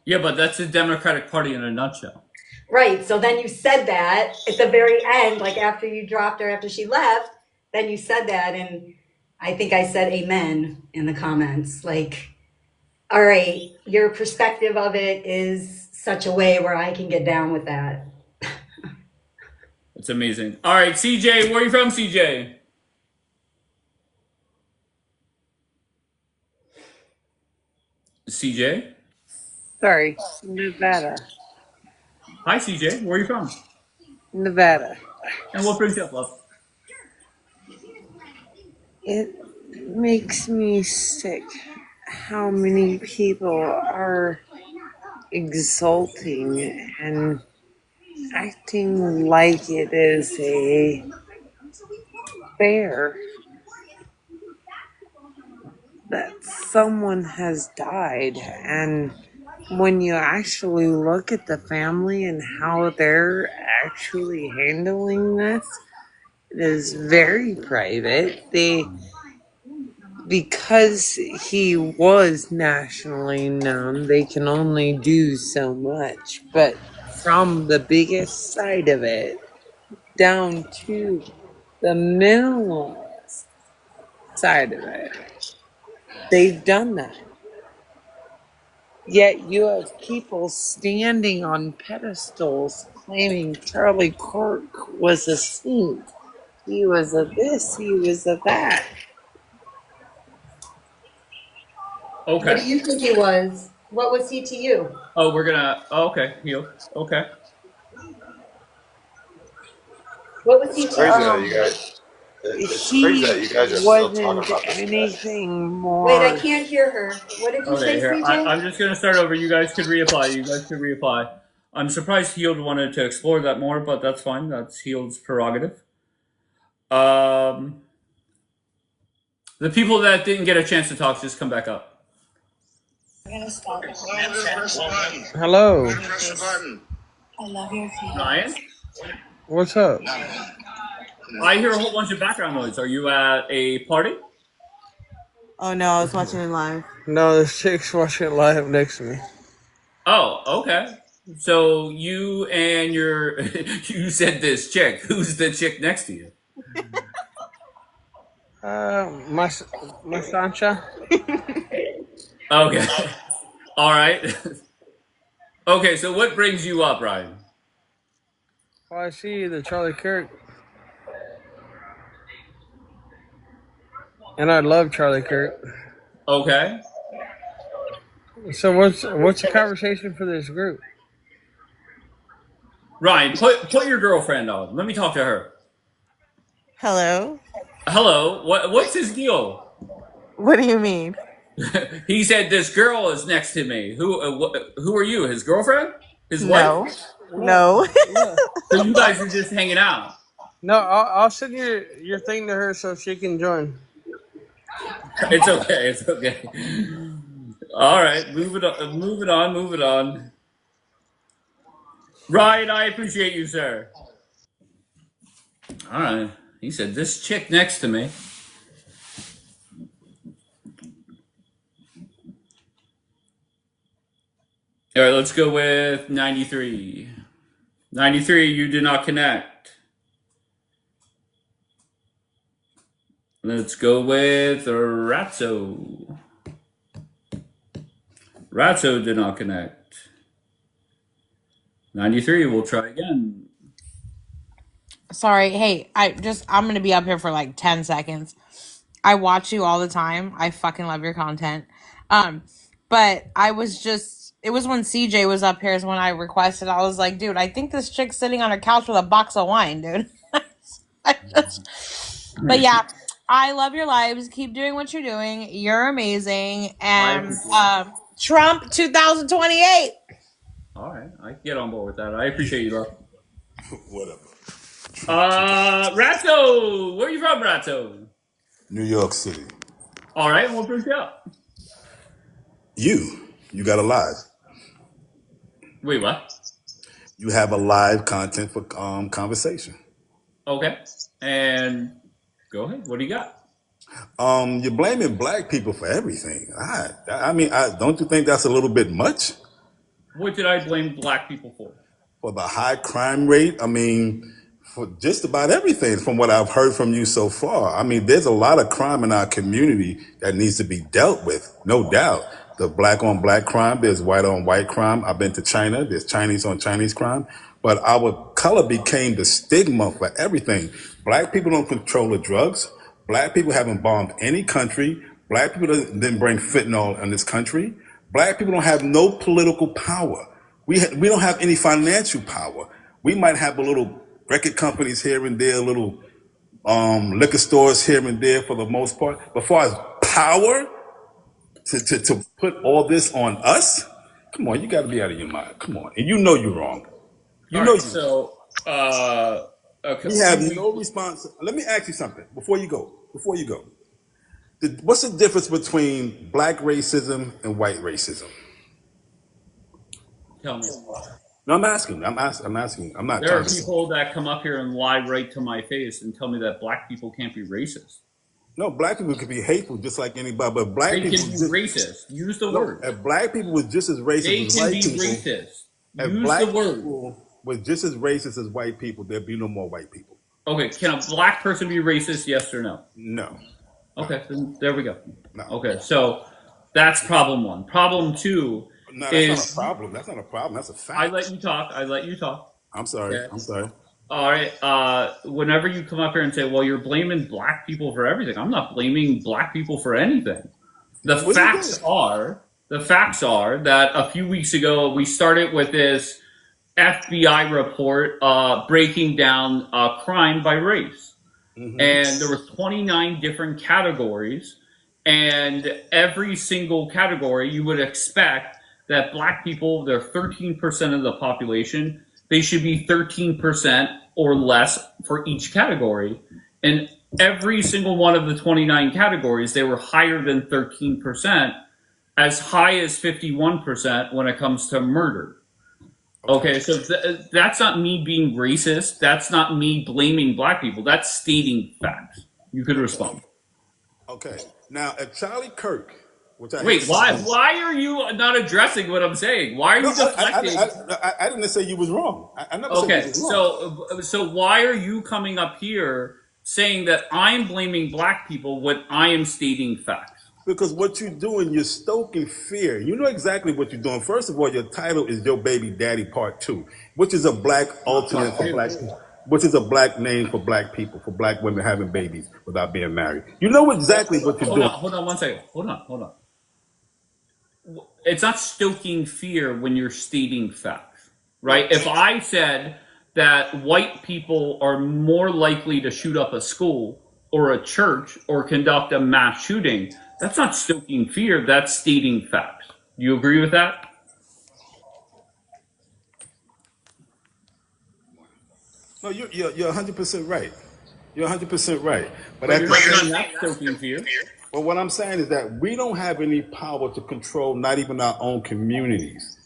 Yeah, but that's the Democratic Party in a nutshell. Right. So then you said that at the very end, like after you dropped her, after she left, then you said that. And I think I said amen in the comments. Like, all right, your perspective of it is such a way where I can get down with that. It's amazing. All right, CJ, where are you from, CJ? CJ? Sorry, Nevada. Hi, CJ. Where are you from? Nevada. And what brings you up, love? It makes me sick how many people are exulting and acting like it is a fair that someone has died. And when you actually look at the family and how they're actually handling this, it is very private. Because he was nationally known, they can only do so much. But from the biggest side of it down to the minimalist side of it, they've done that. Yet you have people standing on pedestals claiming Charlie Kirk was a saint. He was a this, he was a that. What do Okay. you think he was? What was he to you? Oh, we're gonna. Oh, okay, heal. Okay. What was he It's to crazy you? that you guys. It's crazy that He you guys are still talking wasn't about this guy. anything Wait, I more. can't hear her. What did you Okay, say, here. CJ? I'm just gonna start over. You guys could reapply. You guys could reapply. I'm surprised Healed wanted to explore that more, but that's fine. That's Healed's prerogative. Um, the people that didn't get a chance to talk, just come back up. Hello. I love your feet. Ryan, What's up? I hear a whole bunch of background noise. Are you at a party? Oh no, I was watching it live. No, there's chicks watching it live next to me. Oh, okay. So you and your you said this chick. Who's the chick next to you? My Sancha. Okay. All right. Okay, so what brings you up, Ryan? Well, I see the Charlie Kirk. And I love Charlie Kirk. Okay. So what's the conversation for this group? Ryan, put your girlfriend on. Let me talk to her. Hello? Hello. What's his deal? What do you mean? He said this girl is next to me. Who are you? His girlfriend? His wife? No. No, No. no, So you guys are just hanging out. no. I'll send your thing to her so she can join. It's okay. It's okay. All right, move it on. Move it on. Move it on. Ryan, I appreciate you, sir. All right. He said this chick next to me. All right, let's go with 93. 93, you did not connect. Let's go with Ratso. Ratso did not connect. 93, we'll try again. Sorry. Hey, I'm going to be up here for like 10 seconds. I watch you all the time. I fucking love your content. But it was when CJ was up here is when I requested. I was like, dude, I think this chick's sitting on a couch with a box of wine, dude. But yeah, I love your lives. Keep doing what you're doing. You're amazing. I And appreciate it. Trump 2028. All right, I can get on board with that. I appreciate you, love. Whatever. Ratso, where are you from, Ratso? New York City. All right, we'll bring you up. You got a live. Wait, what? You have a live content for conversation. Okay, and go ahead. What do you got? You're blaming black people for everything. I mean, don't you think that's a little bit much What did I blame black people for? for the high crime rate? I mean, for just about everything from what I've heard from you so far. I mean, there's a lot of crime in our community that needs to be dealt with, no doubt. The black on black crime, there's white on white crime. I've been to China, there's Chinese on Chinese crime. But our color became the stigma for everything. Black people don't control the drugs. Black people haven't bombed any country. Black people didn't bring fentanyl in this country. Black people don't have no political power. We don't have any financial power. We might have a little record companies here and there, little liquor stores here and there for the most part. But as far as power to put all this on us, come on, you got to be out of your mind. Come on, and you know you're wrong. You All know right, you're wrong. so We a have few weeks. no response. Let me ask you something before you go. Before you go, what's the difference between black racism and white racism? Tell me. No, I'm asking. I'm asking. I'm not There trying are to. people that come up here and lie right to my face and tell me that black people can't be racist. No, black people could be hateful just like anybody, but black They people can be just racist. Use the no. word. If black people was just as racist They as can white be people, racist. if Use the black word. people was just as racist as white people, there'd be no more white people. Okay, can a black person be racist? Yes or no? No, Okay, then there we go. no, Okay, so that's problem one. Problem two no. That's not a is problem. That's not a problem. That's a I let fact. you talk. I let you talk. I'm sorry. Okay. I'm sorry. All right. Whenever you come up here and say, "Well, you're blaming black people for everything," I'm not blaming black people for anything. The What are you facts doing? are the facts are that a few weeks ago we started with this FBI report breaking down crime by race, and there was 29 different categories, and every single category you would expect that black people, they're 13% of the population, they should be 13% or less for each category, and every single one of the 29 categories they were higher than 13%, as high as 51% when it comes to murder. Okay. Okay, so that's not me being racist. That's not me blaming black people. That's stating facts. You could Okay. respond. Okay. Now, if Charlie Kirk, which I hate Wait, to why? say, Why are you not addressing what I'm saying? Why are no, you deflecting? I didn't say you was wrong. I never said you Okay, was wrong. so why are you coming up here saying that I'm blaming black people when I am stating facts? Because what you're doing, you're stoking fear. You know exactly what you're doing. First of all, your title is Your Baby Daddy Part 2, which is a black Not alternate part for black two. people. which is a black name for black people, for black women having babies without being married. You know exactly what you're doing. Hold on one second. Hold on. It's not stoking fear when you're stating facts, right? If I said that white people are more likely to shoot up a school or a church or conduct a mass shooting, that's not stoking fear, that's stating facts. Do you agree with that? No, you're 100% right. You're 100% right. But But at you're the not same saying that's stoking fear. Well, what I'm saying is that we don't have any power to control not even our own communities.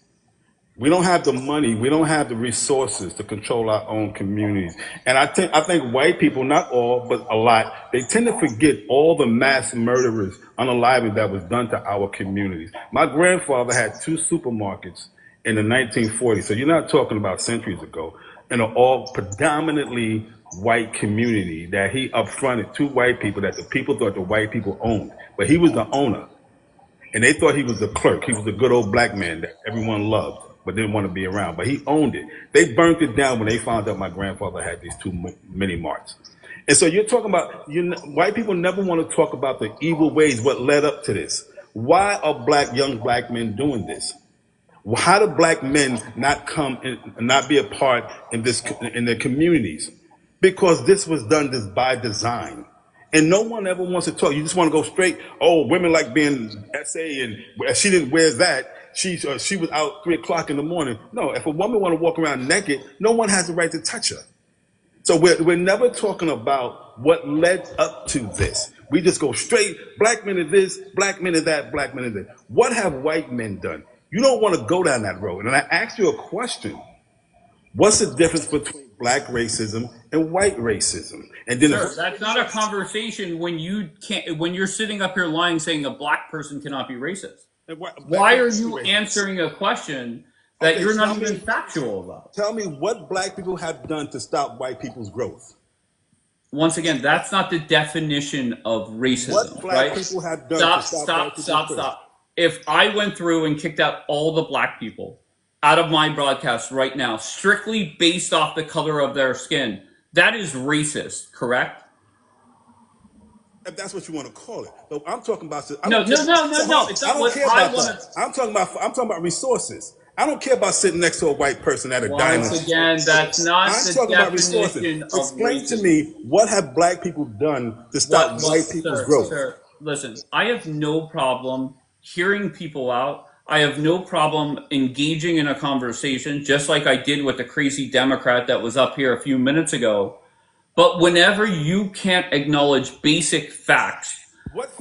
We don't have the money, we don't have the resources to control our own communities. And I think white people, not all, but a lot, they tend to forget all the mass murderers, unaliving that was done to our communities. My grandfather had 2 supermarkets in the 1940s, so you're not talking about centuries ago, in an all predominantly white community that he upfronted 2 white people that the people thought the white people owned. But he was the owner. And they thought he was the clerk. He was a good old black man that everyone loved, but didn't want to be around. But he owned it. They burnt it down when they found out my grandfather had these 2 mini marts. And so you're talking about, white people never want to talk about the evil ways, what led up to this. Why are young black men doing this? How do black men not come and not be a part in their communities? Because this was done this by design. And no one ever wants to talk. You just want to go straight. Oh, women like being SA, and she didn't wear that. She was out 3 o'clock in the morning. No, if a woman want to walk around naked, no one has the right to touch her. So we're never talking about what led up to this. We just go straight, black men are this, black men are that, black men are that. What have white men done? You don't want to go down that road. And I asked you a question. What's the difference between black racism and white racism? And then Sir, that's not a conversation when you're sitting up here lying saying a black person cannot be racist. Why are you answering a question that you're not even factual about? Tell me what black people have done to stop white people's growth. Once again, that's not the definition of racism, what black people have done to stop white people's growth? If I went through and kicked out all the black people out of my broadcast right now, strictly based off the color of their skin, that is racist, correct? If that's what you want to call it. But I'm talking about. No. It's not what I want to. I'm talking about resources. I don't care about sitting next to a white person at a diner. Once again, that's not the definition of Explain racism. to me, what have black people done to stop white people's growth? Sir, listen, I have no problem hearing people out. I have no problem engaging in a conversation, just like I did with the crazy Democrat that was up here a few minutes ago. But whenever you can't acknowledge basic facts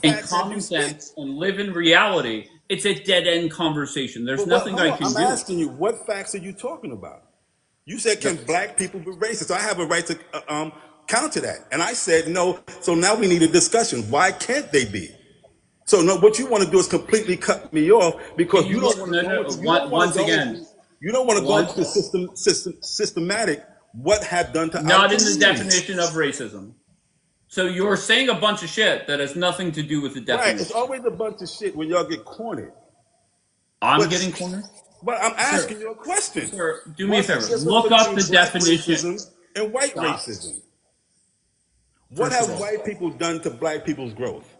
and common sense and live in reality, it's a dead-end conversation. There's nothing I can do. I'm asking you, what facts are you talking about? You said, can black people be racist? So I have a right to counter that. And I said, no. So now we need a discussion. Why can't they be? So no, what you want to do is completely cut me off because you don't want to go into, you don't want to go into the systematic what have done to not in the definition of racism. So you're saying a bunch of shit that has nothing to do with the definition. Right, it's always a bunch of shit when y'all get cornered. I'm getting cornered? But I'm asking you a question. Sir, do me a favor. Look up the definition. And white racism. What have white people done to black people's growth?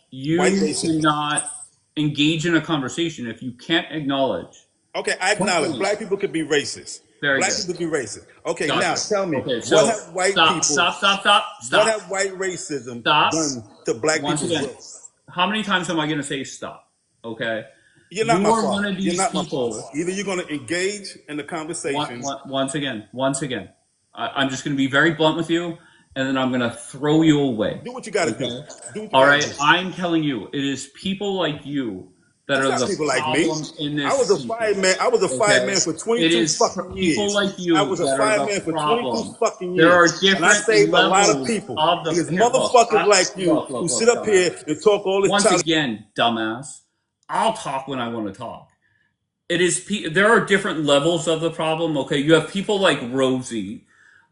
You cannot engage in a conversation if you can't acknowledge. Okay, I acknowledge black people could be racist. Black people could be racist. Okay, now tell me, what have white people... Stop. What have white racism done to black people's growth? How many times am I going to say stop? Okay? You're not my father. You're not my father. Either you're going to engage in the conversation... Once again, I'm just going to be very blunt with you, and then I'm going to throw you away. Do what you got to do. All right? I'm telling you, it is people like you that are the problem in this. I was a fireman. I was a fireman for 22 fucking years. People like you. I was a fireman for 22 fucking years. There are different and I saved a lot of people. There's motherfuckers like you who sit up here and talk all the time. Once again, dumbass, I'll talk when I want to talk. It is. There are different levels of the problem. Okay, you have people like Rosie,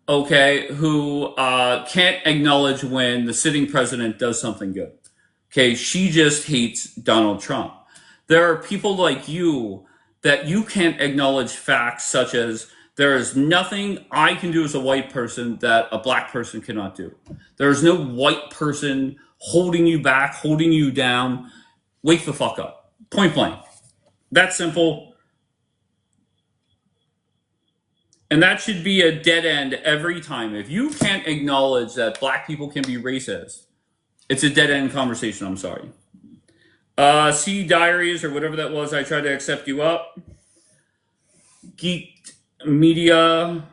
okay, who can't acknowledge when the sitting president does something good. Okay, she just hates Donald Trump. There are people like you that you can't acknowledge facts such as There is nothing I can do as a white person that a black person cannot do. There is no white person holding you back, holding you down. Wake the fuck up. Point blank. That's simple. And that should be a dead end every time. If you can't acknowledge that black people can be racist, it's a dead end conversation. I'm sorry. C Diaries or whatever that was, I tried to accept you up. Geek Media.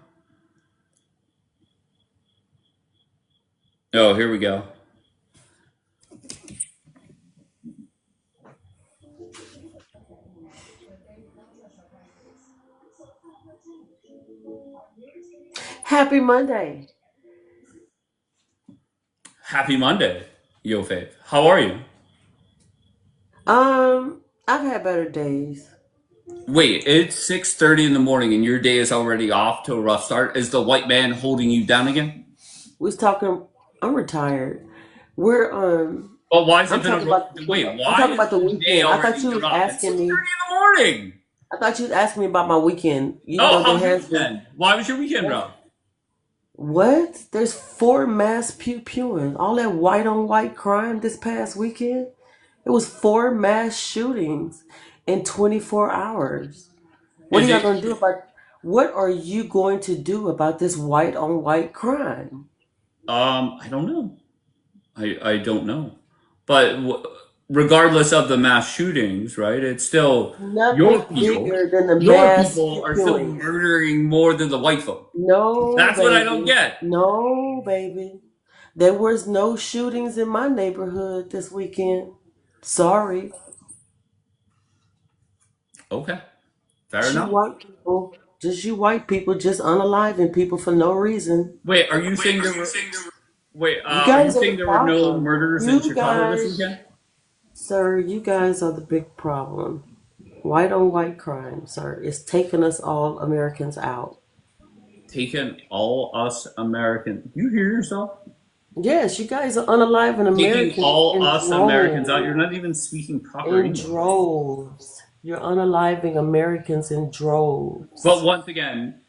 Oh, here we go. Happy Monday. Happy Monday, Yo Faith. How are you? I've had better days. Wait, it's 6:30 in the morning and your day is already off to a rough start. Is the white man holding you down again? We was talking. I'm retired. We're Well, why has I'm it been talking about. wait? I'm Why talking is about the the day weekend. I thought already you was rough? It's asking 6:30 me. in the morning. I thought you was asking me about my weekend. You Oh, know there how's your has been. weekend? Why was your weekend rough? What? There's 4 mass pewing. All that white on white crime this past weekend. It was 4 mass shootings in 24 hours. What are Is y'all it? gonna do about? What are you going to do about this white on white crime? I don't know. I don't know. But regardless of the mass shootings, right? It's still your Nothing people. bigger than the Your mass people are still killing. murdering more than the white folk. No, That's what I don't baby. get. No, baby. There was no shootings in my neighborhood this weekend. Sorry. Okay, fair Just you enough. white people. Just you white people just unaliving people for no reason. Wait, are you saying there were? Wait, You are you guys are the saying there were no problem. murders in You Chicago this guys, weekend? sir, you guys are the big problem. White on white crime, sir. It's taking us all Americans out. Taking all us Americans. You hear yourself? Yes, you guys are unaliving Taking Americans all in us Americans out. You're droves. not even speaking proper In English. droves. You're unaliving Americans in But droves. once again,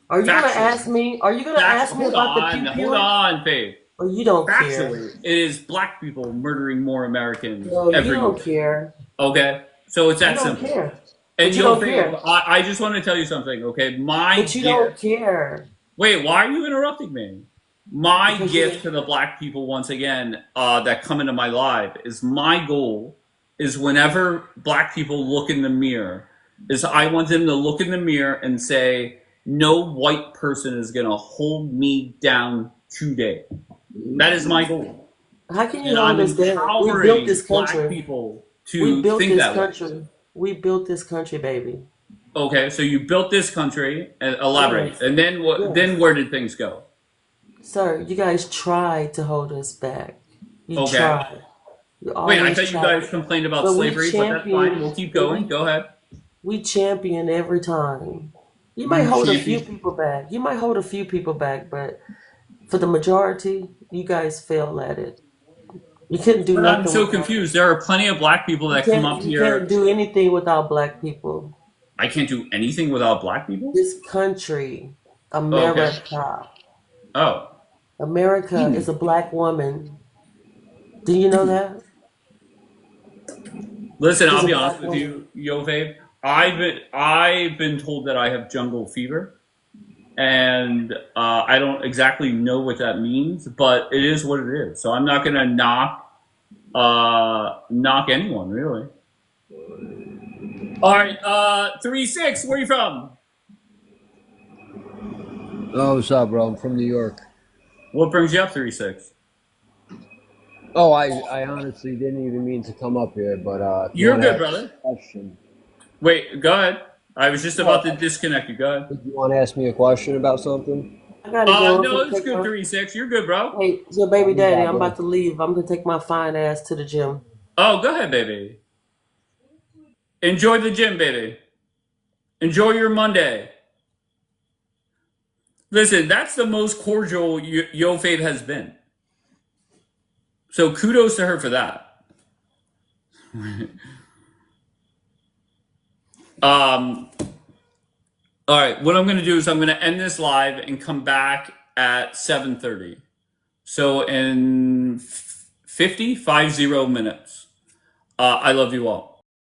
Are you gonna factually, ask me? Are you gonna ask me about the pew hold pewing? on, Faith. Or you don't care? Factually, it is black people murdering more Americans No, you every don't year. care. Okay? So it's You that don't simple. care. And But you yo, don't Faith, care. I just want to tell you something, okay? My But you don't gift. care Wait, why are you interrupting me? My because you. gift to the black people, once again, that come into my life is my goal is whenever black people look in the mirror, is I want them to look in the mirror and say, no white person is going to hold me down today. That is my goal. How can you And I'm hold us down? We built empowering this black country. people We to built think this that way. country. We built this country, baby. Okay, so you built this country, and elaborate. Yes. And then Yes. then where did things go? Sir, you guys tried to hold us back. You Okay. tried. You Wait, I always thought you tried. guys complained about But we slavery, but that's fine. We'll champion. keep But going. Go ahead. we champion every time. You might You hold a few champion. people back. You might hold a few people back, but for the majority, you guys fail at it. You couldn't do But I'm nothing so without. confused. There are plenty of black people You that come can't. up You can't here. do anything without black people. I can't do anything without black people? This country, Oh, okay. America, Oh. America is a black woman. Do you know that? Listen, She's I'll a be honest black with woman. you, Yo Vape. I've been told that I have jungle fever, and I don't exactly know what that means, but it is what it is. So I'm not gonna knock anyone really. All right, 3-6. Where are you from? Oh, what's up, bro? I'm from New York. What brings you up 3-6? Oh, I honestly didn't even mean to come up here, but if you You're want to good, ask me brother. a question, Wait, go ahead. I was just about to disconnect you. Go ahead. if you want to ask me a question about something, I gotta go. I'm No, gonna it's take good. my. 3-6. You're good, bro. Hey, your I'll baby be daddy. back, I'm about bro. to leave. I'm gonna take my fine ass to the gym. Oh, go ahead, baby. Enjoy the gym, baby. Enjoy your Monday. Listen, that's the most cordial Yo Fave has been. So kudos to her for that. um, All right, what I'm going to do is I'm going to end this live and come back at 7:30. So in 50 minutes. I love you all.